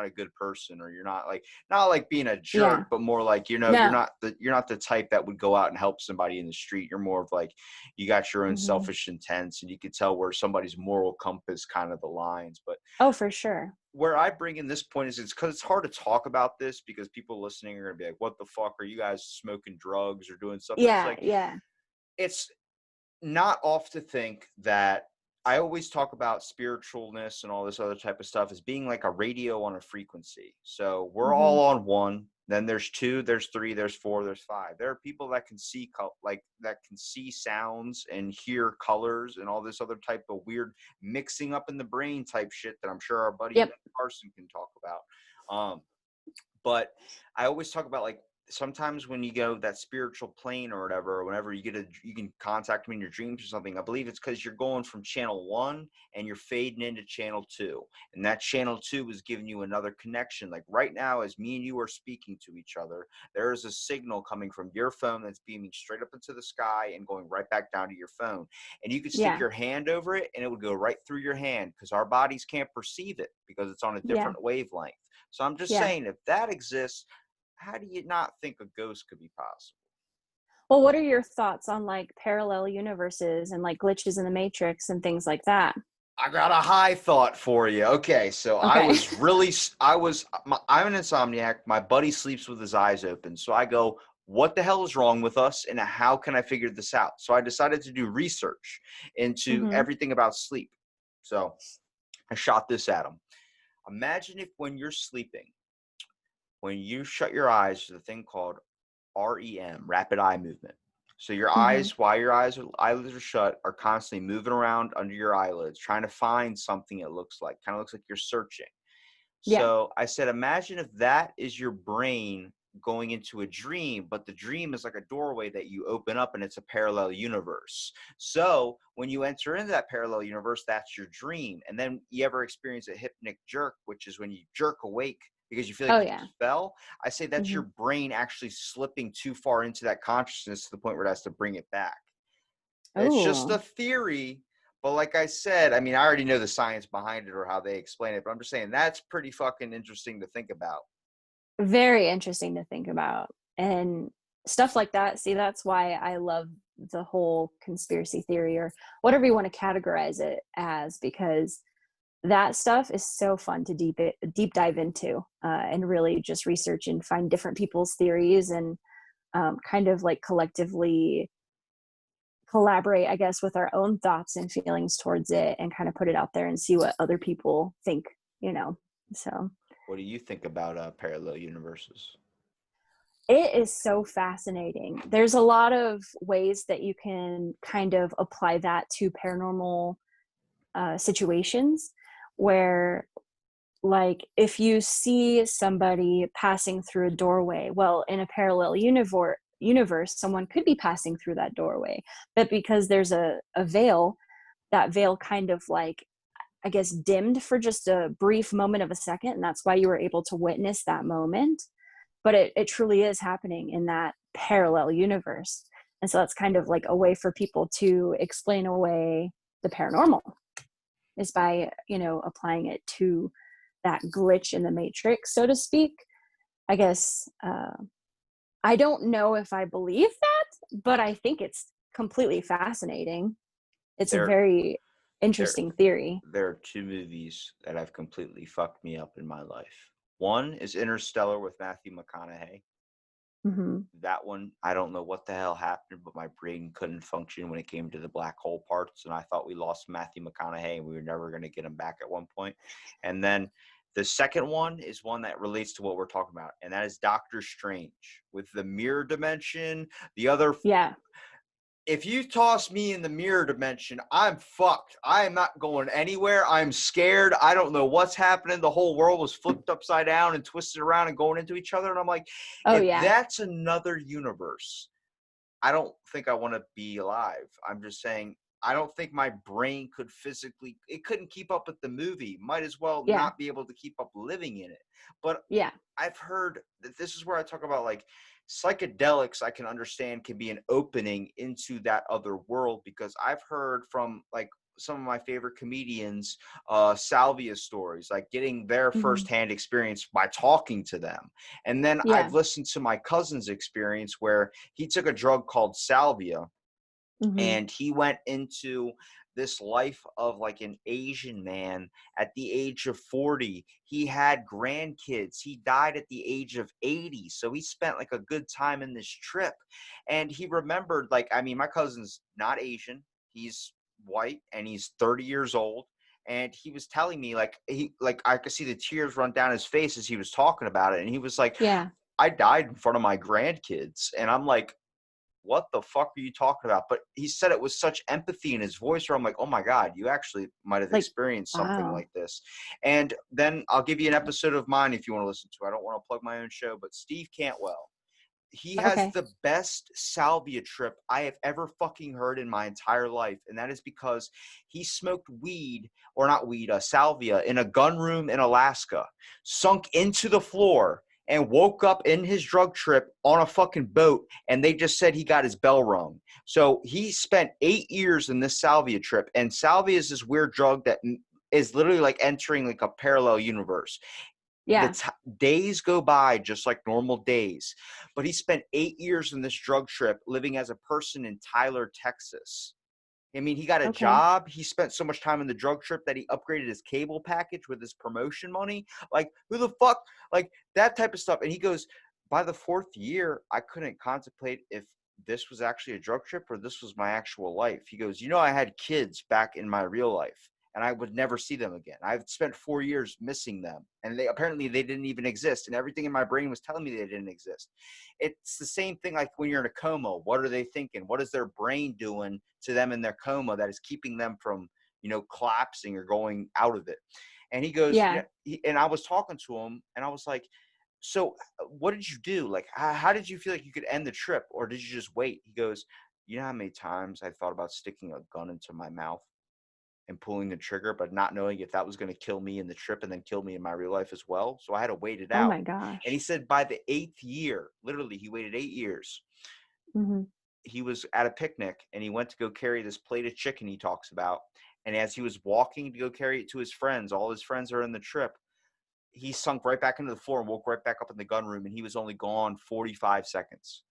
a good person, or you're not like, not like being a Yeah. jerk, but more like, you know, No. you're not the type that would go out and help somebody in the street. You're more of like, you got your own Hmm. selfish intents, and you can tell where somebody's moral compass kind of aligns. But Oh, for sure. where I bring in this point is it's because it's hard to talk about this because people listening are gonna be like, what the fuck are you guys smoking drugs or doing stuff? It's Yeah. like, Yeah. it's not off to think that I always talk about spiritualness and all this other type of stuff as being like a radio on a frequency. So we're Hmm. all on one, then there's two, there's three, there's four, there's five. There are people that can see that can see sounds and hear colors and all this other type of weird mixing up in the brain type shit that I'm sure our buddy Ben Yep. Carson can talk about. But I always talk about like sometimes when you go that spiritual plane or whatever, or whenever you can contact me in your dreams or something. I believe it's because you're going from channel one and you're fading into channel two, and that channel two is giving you another connection. Like right now, as me and you are speaking to each other, there is a signal coming from your phone that's beaming straight up into the sky and going right back down to your phone. And you could stick Yeah. your hand over it and it would go right through your hand because our bodies can't perceive it because it's on a Yeah. different wavelength. So I'm just Yeah. saying, if that exists, how do you not think a ghost could be possible? Well, what are your thoughts on like parallel universes and like glitches in the matrix and things like that? I got a high thought for you. Okay, so Okay. I'm an insomniac. My buddy sleeps with his eyes open. So I go, what the hell is wrong with us and how can I figure this out? So I decided to do research into Hmm. everything about sleep. So I shot this at him. Imagine if when you're sleeping, when you shut your eyes, there's a thing called REM, rapid eye movement. So your Mm-hmm. eyes, while your eyelids are shut, are constantly moving around under your eyelids, trying to find something it looks like. Kind of looks like you're searching. Yeah. So I said, imagine if that is your brain going into a dream, but the dream is like a doorway that you open up and it's a parallel universe. So when you enter into that parallel universe, that's your dream. And then you ever experience a hypnic jerk, which is when you jerk awake because you feel like Oh you yeah. just fell. I say that's Mm-hmm. your brain actually slipping too far into that consciousness to the point where it has to bring it back. It's just a Oh, theory. But like I said, I mean, I already know the science behind it or how they explain it, but I'm just saying that's pretty fucking interesting to think about. very interesting to think about. And stuff like that. See, that's why I love the whole conspiracy theory or whatever you want to categorize it as, because that stuff is so fun to deep dive into, and really just research and find different people's theories and kind of like collectively collaborate, I guess, with our own thoughts and feelings towards it and kind of put it out there and see what other people think, you know. So What do you think about parallel universes? it is so fascinating. There's a lot of ways that you can kind of apply that to paranormal situations where, like, if you see somebody passing through a doorway, well, in a parallel universe, someone could be passing through that doorway, but because there's a veil, that veil kind of like, I guess, dimmed for just a brief moment of a second, and that's why you were able to witness that moment. But it truly is happening in that parallel universe. And so that's kind of like a way for people to explain away the paranormal, is by, you know, applying it to that glitch in the matrix, so to speak. I guess I don't know if I believe that, but I think it's completely fascinating. It's a There, very there, interesting theory. there are two movies that have completely fucked me up in my life. One is Interstellar with Matthew McConaughey. Mm-hmm. That one, I don't know what the hell happened, but my brain couldn't function when it came to the black hole parts, and I thought we lost Matthew McConaughey and we were never going to get him back at one point. And then the second one is one that relates to what we're talking about, and that is Doctor Strange with the mirror dimension. The other, Yeah. if you toss me in the mirror dimension, I'm fucked. I am not going anywhere. I'm scared. I don't know what's happening. The whole world was flipped upside down and twisted around and going into each other. And I'm like, Oh if yeah. that's another universe, I don't think I want to be alive. I'm just saying, I don't think my brain could physically, it couldn't keep up with the movie. Might as well Yeah. not be able to keep up living in it. But Yeah. I've heard that this is where I talk about like psychedelics, I can understand can be an opening into that other world, because I've heard from like some of my favorite comedians, salvia stories, like getting their Mm-hmm. firsthand experience by talking to them. And then Yeah. I've listened to my cousin's experience where he took a drug called salvia Mm-hmm. and he went into this life of like an Asian man at the age of 40. He had grandkids. He died at the age of 80. So he spent like a good time in this trip. And he remembered, like, I mean, my cousin's not Asian. He's white and he's 30 years old. And he was telling me, like, I could see the tears run down his face as he was talking about it. And he was like, Yeah. I died in front of my grandkids. And I'm like, what the fuck are you talking about? But he said it with such empathy in his voice where I'm like, oh my God, you actually might have Like, experienced something wow. like this. And then I'll give you an episode of mine if you want to listen to it. I don't want to plug my own show, but Steve Cantwell, he has Okay. the best salvia trip I have ever fucking heard in my entire life. And that is because he smoked weed, or not weed, salvia in a gun room in Alaska, sunk into the floor, and woke up in his drug trip on a fucking boat. And they just said he got his bell rung. So he spent 8 years in this salvia trip. And salvia is this weird drug that is literally like entering like a parallel universe. The Yeah. days go by just like normal days, but he spent 8 years in this drug trip living as a person in Tyler, Texas. I mean, he got a Okay. job. He spent so much time in the drug trip that he upgraded his cable package with his promotion money. Like, who the fuck? Like, that type of stuff. And he goes, by the fourth year, I couldn't contemplate if this was actually a drug trip or this was my actual life. He goes, you know, I had kids back in my real life. and I would never see them again. I've spent 4 years missing them, and they didn't even exist, and everything in my brain was telling me they didn't exist. It's the same thing like when you're in a coma. What are they thinking? What is their brain doing to them in their coma that is keeping them from, collapsing or going out of it? And he goes, Yeah. and I was talking to him, and I was like, so what did you do? Like, how did you feel like you could end the trip, or did you just wait? He goes, you know how many times I thought about sticking a gun into my mouth and pulling the trigger, but not knowing if that was going to kill me in the trip and then kill me in my real life as well. So I had to wait it Oh out. my gosh. And he said by the 8th year, literally, he waited 8 years. Mm-hmm. He was at a picnic and he went to go carry this plate of chicken he talks about. And as he was walking to go carry it to his friends, all his friends are in the trip, he sunk right back into the floor and woke right back up in the gun room, and he was only gone 45 seconds.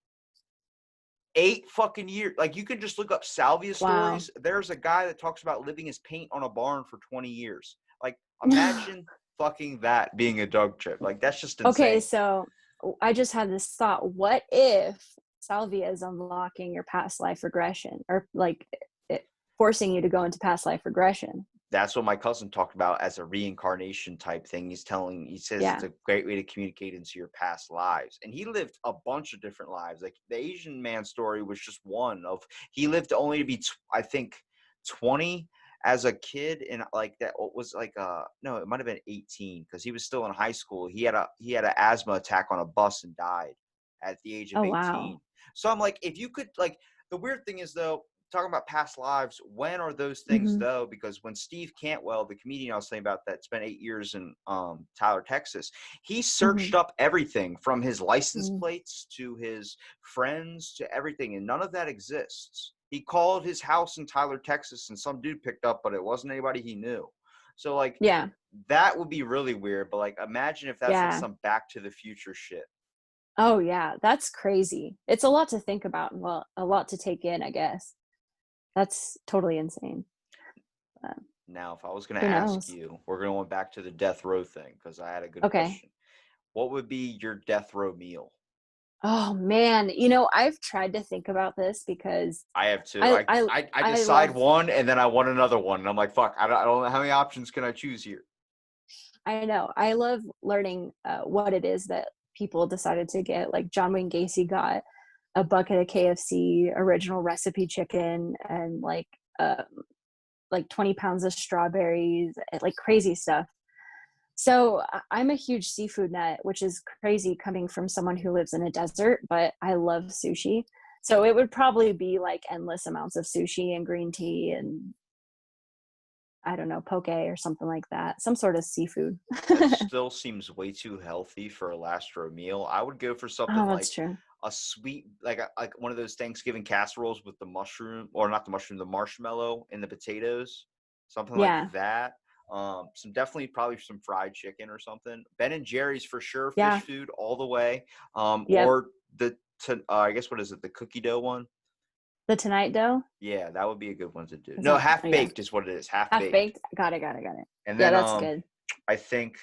8 fucking years. Like, you could just look up salvia stories. There's a guy that talks about living his paint on a barn for 20 years. Like, imagine fucking that being a dog trip. Like, that's just insane. Okay, so I just had this thought. What if salvia is unlocking your past life regression, or like forcing you to go into past life regression? That's what my cousin talked about as a reincarnation type thing. He says it's a great way to communicate into your past lives. And he lived a bunch of different lives. Like, the Asian man story was just one of, he lived only to be, I think, 20 as a kid. And like, that was like, no, it might've been 18, because he was still in high school. He had an asthma attack on a bus and died at the age of 18. Wow. So I'm like, if you could, like, the weird thing is though, talking about past lives, when are those things though? Because when Steve Cantwell, the comedian I was saying about that spent 8 years in Tyler, Texas, he searched up everything from his license plates to his friends to everything, and none of that exists. He called his house in Tyler, Texas, and some dude picked up, but it wasn't anybody he knew. So like, that would be really weird. But like, imagine if that's like some Back to the Future shit. Oh yeah, that's crazy. It's a lot to think about, and well, a lot to take in, I guess. That's totally insane. Now, if I was going to ask you, we're going back to the death row thing, because I had a good question. What would be your death row meal? Oh man, I've tried to think about this because I have too. I decide one and then I want another one, and I'm like, fuck, I don't know how many options can I choose here. I know. I love learning what it is that people decided to get. Like John Wayne Gacy got a bucket of KFC original recipe chicken and like 20 pounds of strawberries, like crazy stuff. So I'm a huge seafood nut, which is crazy coming from someone who lives in a desert, but I love sushi. So it would probably be like endless amounts of sushi and green tea and, I don't know, poke or something like that. Some sort of seafood. That still seems way too healthy for a last row meal. I would go for something like a sweet, like one of those Thanksgiving casseroles with the mushroom, or not the mushroom, the marshmallow and the potatoes, something like that. Probably some fried chicken or something. Ben and Jerry's for sure, fish food all the way. Or I guess, what is it? The cookie dough one? The Tonight Dough? Yeah, that would be a good one to do. No, half baked is what it is. Half baked. Got it. And then that's good. I think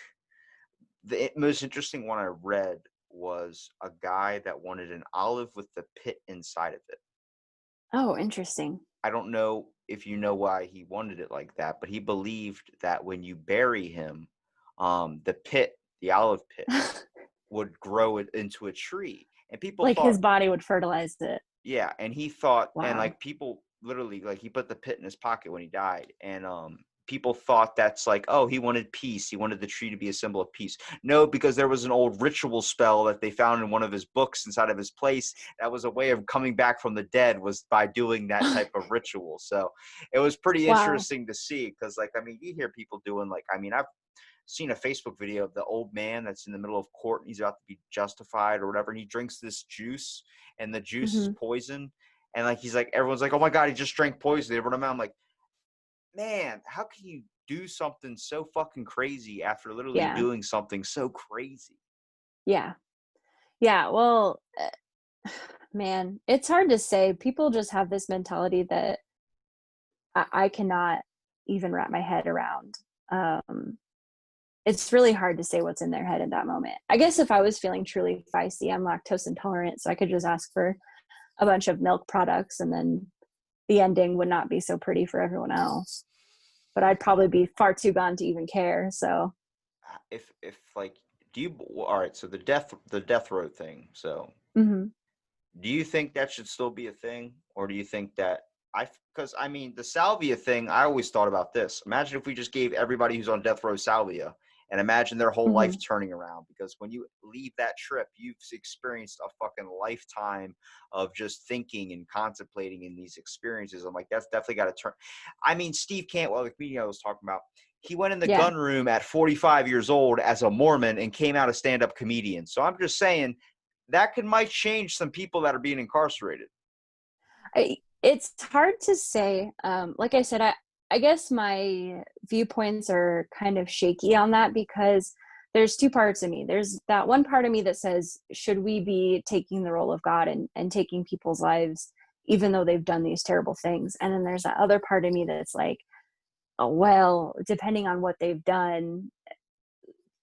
the most interesting one I read was a guy that wanted an olive with the pit inside of it. Oh, interesting. I don't know if you know why he wanted it like that, but he believed that when you bury him, the olive pit, would grow it into a tree. And people like thought his body would fertilize it. Yeah, and he thought, and like people literally, like, he put the pit in his pocket when he died, and people thought that's like, oh, he wanted peace. He wanted the tree to be a symbol of peace. No, because there was an old ritual spell that they found in one of his books inside of his place. That was a way of coming back from the dead, was by doing that type of ritual. So it was pretty interesting to see, because, like, I mean, you hear people doing, like, I mean, I've seen a Facebook video of the old man that's in the middle of court, and he's about to be justified or whatever, and he drinks this juice, and the juice is poison. And like, he's like, everyone's like, oh my God, he just drank poison. I'm like, man, how can you do something so fucking crazy after literally doing something so crazy? Yeah. Well, man, it's hard to say. People just have this mentality that I cannot even wrap my head around. It's really hard to say what's in their head at that moment. I guess if I was feeling truly feisty, I'm lactose intolerant, so I could just ask for a bunch of milk products, and then the ending would not be so pretty for everyone else. but I'd probably be far too gone to even care. So If like, do you, all right, so the death row thing. So mhm. do you think that should still be a thing, or do you think that because I mean the salvia thing, I always thought about this. Imagine if we just gave everybody who's on death row salvia, and imagine their whole life Mhm. turning around, because when you leave that trip, you've experienced a fucking lifetime of just thinking and contemplating in these experiences. I'm like, that's definitely got to turn. I mean, Steve Cantwell, the comedian I was talking about, he went in the Yeah. gun room at 45 years old as a Mormon and came out a stand-up comedian. So I'm just saying that might change some people that are being incarcerated. It's hard to say. Like I said, I guess my viewpoints are kind of shaky on that because there's two parts of me. There's that one part of me that says, should we be taking the role of God and taking people's lives, even though they've done these terrible things? And then there's that other part of me that's like, oh, well, depending on what they've done,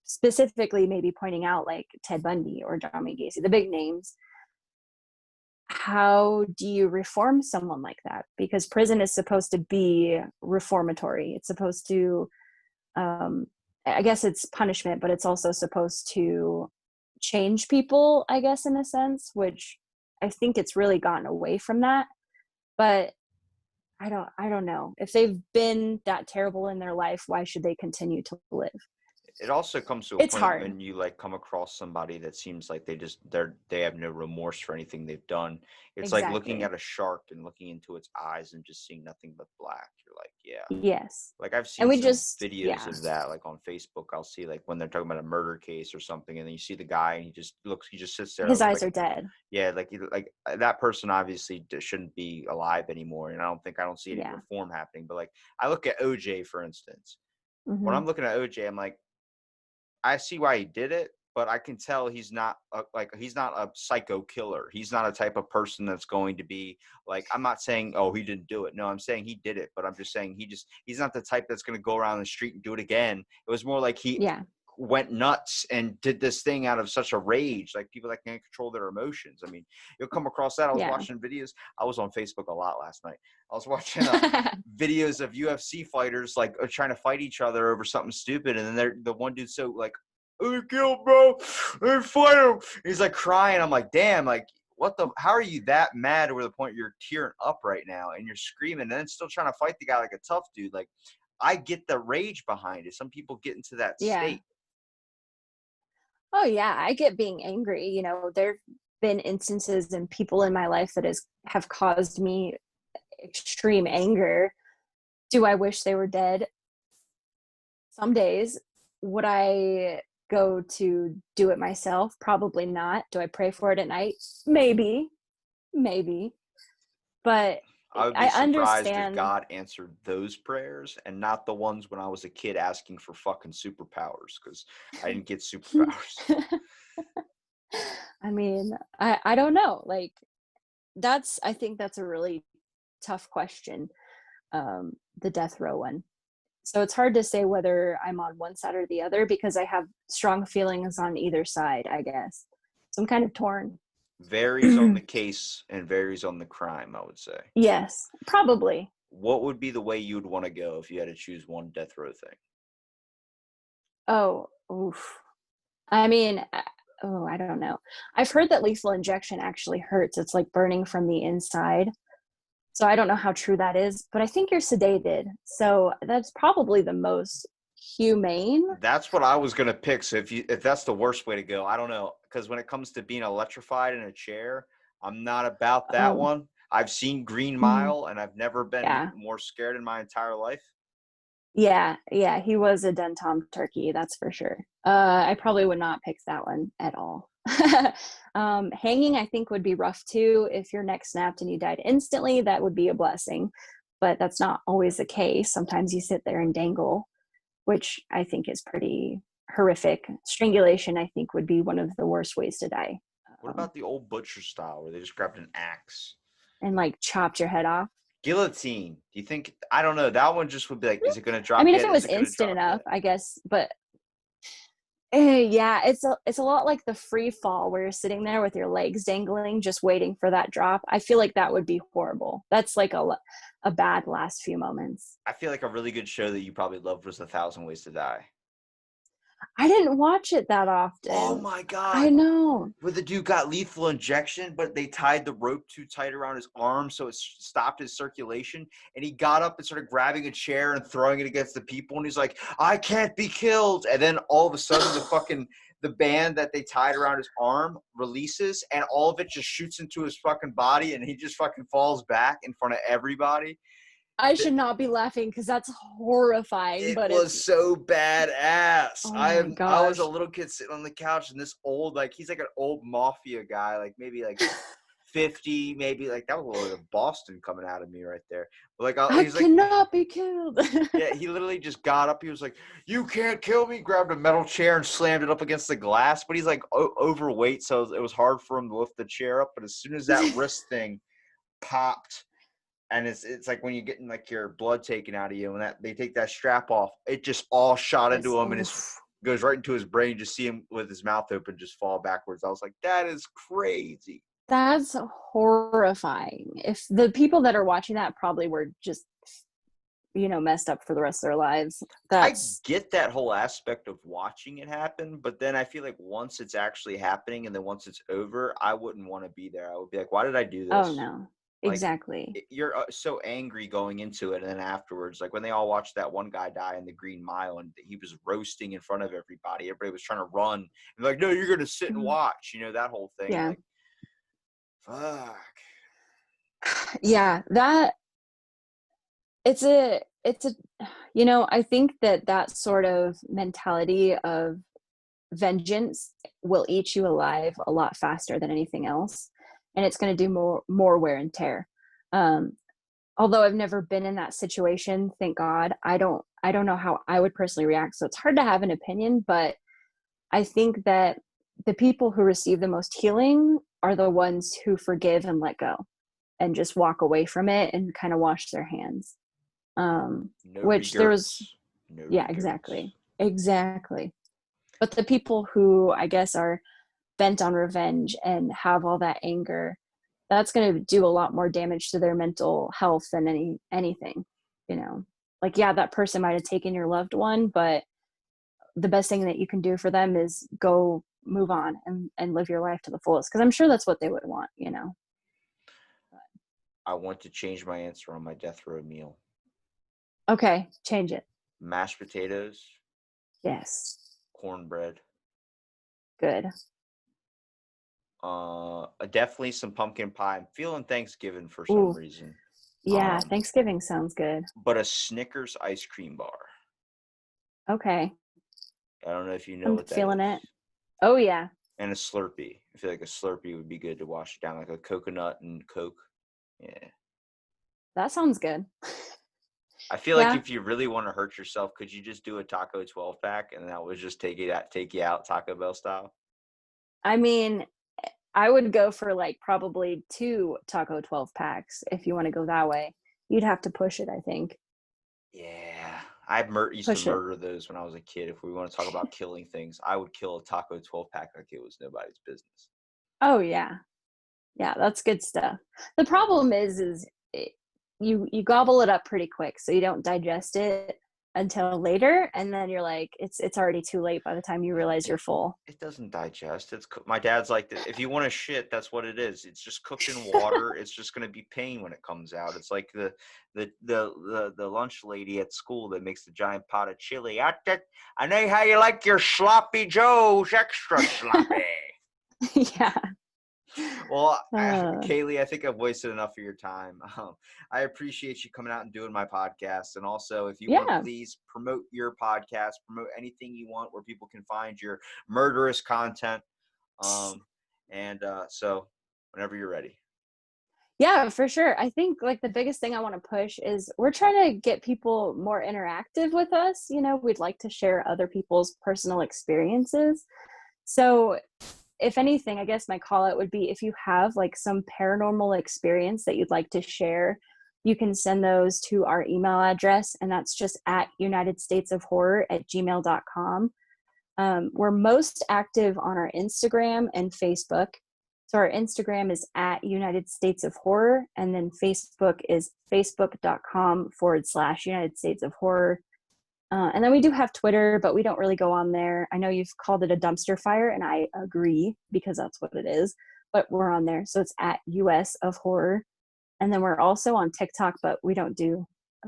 specifically maybe pointing out like Ted Bundy or John Wayne Gacy, the big names, how do you reform someone like that? Because prison is supposed to be reformatory. It's supposed to, I guess it's punishment, but it's also supposed to change people, I guess, in a sense, which I think it's really gotten away from that. But I don't know. If they've been that terrible in their life, why should they continue to live? It also comes to a It's point hard. when you like come across somebody that seems like they have no remorse for anything they've done. It's like looking Exactly. at a shark and looking into its eyes and just seeing nothing but black. You're like, yeah. Yes. Like I've And seen we some just, videos yeah, of that, like on Facebook. I'll see like when they're talking about a murder case or something, and then you see the guy and he just sits there his with eyes like, are dead. yeah, like that person obviously shouldn't be alive anymore. And I don't see any Yeah. reform happening. But like I look at OJ for instance. When Hmm. I'm looking at OJ, I'm like, I see why he did it, but I can tell he's not he's not a psycho killer. He's not a type of person that's going to be like, I'm not saying, oh, he didn't do it. No, I'm saying he did it, but I'm just saying he's not the type that's going to go around the street and do it again. It was more like he Yeah. went nuts and did this thing out of such a rage, like people that can't control their emotions. I mean, you'll come across that. I was Yeah. watching videos. I was on Facebook a lot last night. I was watching videos of UFC fighters like trying to fight each other over something stupid, and then the one dude's so like, "Oh, kill, bro, I fight him." He's like crying. I'm like, damn, like what the? How are you that mad over the point you're tearing up right now and you're screaming and then still trying to fight the guy like a tough dude? Like, I get the rage behind it. Some people get into that Yeah. state. Oh yeah, I get being angry. You know, there've been instances and people in my life that have caused me extreme anger. Do I wish they were dead? Some days. Would I go to do it myself? Probably not. Do I pray for it at night? Maybe. Maybe. But I would be I surprised if understand. God answered those prayers and not the ones when I was a kid asking for fucking superpowers, because I didn't get superpowers. I mean, I don't know. Like I think that's a really tough question. The death row one. So it's hard to say whether I'm on one side or the other because I have strong feelings on either side, I guess. So I'm kind of torn. Varies on the case and varies on the crime, I would say. Yes, probably. What would be the way you would want to go if you had to choose one death row thing? Oh, oof. I mean, oh, I don't know. I've heard that lethal injection actually hurts. It's like burning from the inside. So I don't know how true that is, but I think you're sedated. So that's probably the most humane. That's what I was gonna pick. So if that's the worst way to go, I don't know. Because when it comes to being electrified in a chair, I'm not about that Oh, one. I've seen Green mm, Mile and I've never been yeah. more scared in my entire life. Yeah, yeah, he was a den Tom turkey, that's for sure. I probably would not pick that one at all. Hanging, I think, would be rough too. If your neck snapped and you died instantly, that would be a blessing, but that's not always the case. Sometimes you sit there and dangle, which I think is pretty horrific. Strangulation, I think, would be one of the worst ways to die. What about the old butcher style where they just grabbed an axe? And like chopped your head off. Guillotine. Do you think? I don't know. That one just would be like, is it going to I drop mean, if yet? it Is was it going to instant drop enough, yet? I guess, but yeah, it's a lot like the free fall where you're sitting there with your legs dangling, just waiting for that drop. I feel like that would be horrible. That's like a bad last few moments. I feel like a really good show that you probably loved was 1,000 Ways to Die. I didn't watch it that Oh often. my I God. know. Where the dude got lethal injection, but they tied the rope too tight around his arm so it stopped his circulation. And he got up and started grabbing a chair and throwing it against the people. And he's like, I can't be killed. And then all of a sudden the band that they tied around his arm releases and all of it just shoots into his fucking body and he just fucking falls back in front of everybody. I should not be laughing because that's horrifying, It but was so badass. oh I my was a gosh. little kid sitting on the couch, and this old, like, he's like an old mafia guy, like maybe like 50, maybe like that was a little bit of Boston coming out of me right there. But like I he's like, cannot be killed. yeah, he literally just got up. He was like, "You can't kill me!" Grabbed a metal chair and slammed it up against the glass. But he's like overweight, so it was hard for him to lift the chair up. But as soon as that wrist thing popped. And it's like when you're getting like your blood taken out of you, and that they take that strap off, it just all shot into him, and it goes right into his brain. Just see him with his mouth open, just fall backwards. I was like, that is crazy. That's horrifying. If the people that are watching that probably were just, messed up for the rest of their lives. I get that whole aspect of watching it happen, but then I feel like once it's actually happening, and then once it's over, I wouldn't want to be there. I would be like, why did I do this? Oh no. Like, Exactly. you're so angry going into it, and then afterwards, like when they all watched that one guy die in the Green Mile, and he was roasting in front of everybody. Everybody was trying to run, and like, no, you're gonna sit and watch. That whole thing. Yeah. Like, fuck. Yeah, that it's a I think that sort of mentality of vengeance will eat you alive a lot faster than anything else, and it's going to do more wear and tear. Although I've never been in that situation, thank God, I don't know how I would personally react, so it's hard to have an opinion. But I think that the people who receive the most healing are the ones who forgive and let go and just walk away from it and kind of wash their hands. No Which there was, no yeah, regrets. exactly. But the people who I guess are bent on revenge and have all that anger, that's going to do a lot more damage to their mental health than anything. Like, yeah, that person might have taken your loved one, but the best thing that you can do for them is go move on and live your life to the fullest, because I'm sure that's what they would want. I want to change my answer on my death row meal. Okay, change it. Mashed potatoes. Yes. Cornbread. Good. Definitely some pumpkin pie. I'm feeling Thanksgiving for some reason. Yeah, Thanksgiving sounds good. But a Snickers ice cream bar. Okay. I don't know if you know I'm what that feeling is. it. Oh yeah. And a Slurpee. I feel like a Slurpee would be good to wash it down, like a coconut and Coke. Yeah. That sounds good. I feel like if you really want to hurt yourself, could you just do a Taco 12-pack and that would just take you out Taco Bell style? I mean, I would go for like probably 2 Taco 12-packs if you want to go that way. You'd have to push it, I think. Yeah. I used to murder those when I was a kid. If we want to talk about killing things, I would kill a Taco 12-pack like it was nobody's business. Oh yeah. Yeah, that's good stuff. The problem is you gobble it up pretty quick, so you don't digest it until later, and then you're like, it's already too late by the time you realize you're full. It doesn't digest. My dad's like, if you want to shit, that's what it is. It's just cooked in water. It's just going to be pain when it comes out. It's like the lunch lady at school that makes the giant pot of chili. I know how you like your sloppy joes, extra sloppy. Yeah. Well, Kaylee, I think I've wasted enough of your time. I appreciate you coming out and doing my podcast. And also, if you want to please promote your podcast, promote anything you want where people can find your murderous content. So whenever you're ready. Yeah, for sure. I think like the biggest thing I want to push is we're trying to get people more interactive with us. We'd like to share other people's personal experiences. So if anything, I guess my call out would be, if you have like some paranormal experience that you'd like to share, you can send those to our email address, and that's just at unitedstatesofhorror@gmail.com. We're most active on our Instagram and Facebook. So our Instagram is at United States of Horror, and then Facebook is facebook.com/United States of Horror. And then we do have Twitter, but we don't really go on there. I know you've called it a dumpster fire, and I agree because that's what it is. But we're on there, so it's at US of Horror. And then we're also on TikTok, but we don't do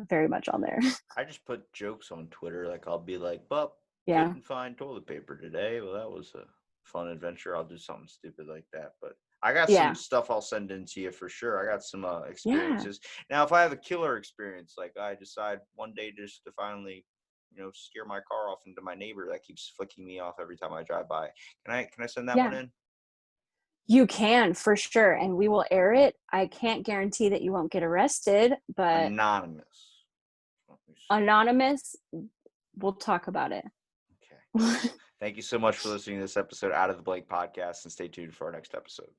very much on there. I just put jokes on Twitter. Like I'll be like, "Well, Yeah. couldn't find toilet paper today. Well, that was a fun adventure." I'll do something stupid like that. But I got some stuff I'll send in to you for sure. I got some experiences. Now, if I have a killer experience, like I decide one day just to finally, steer my car off into my neighbor that keeps flicking me off every time I drive by. Can I send that one in? You can, for sure, and we will air it. I can't guarantee that you won't get arrested, but anonymous, we'll talk about it. Okay. Thank you so much for listening to this episode Out of the Blank podcast, and stay tuned for our next episode.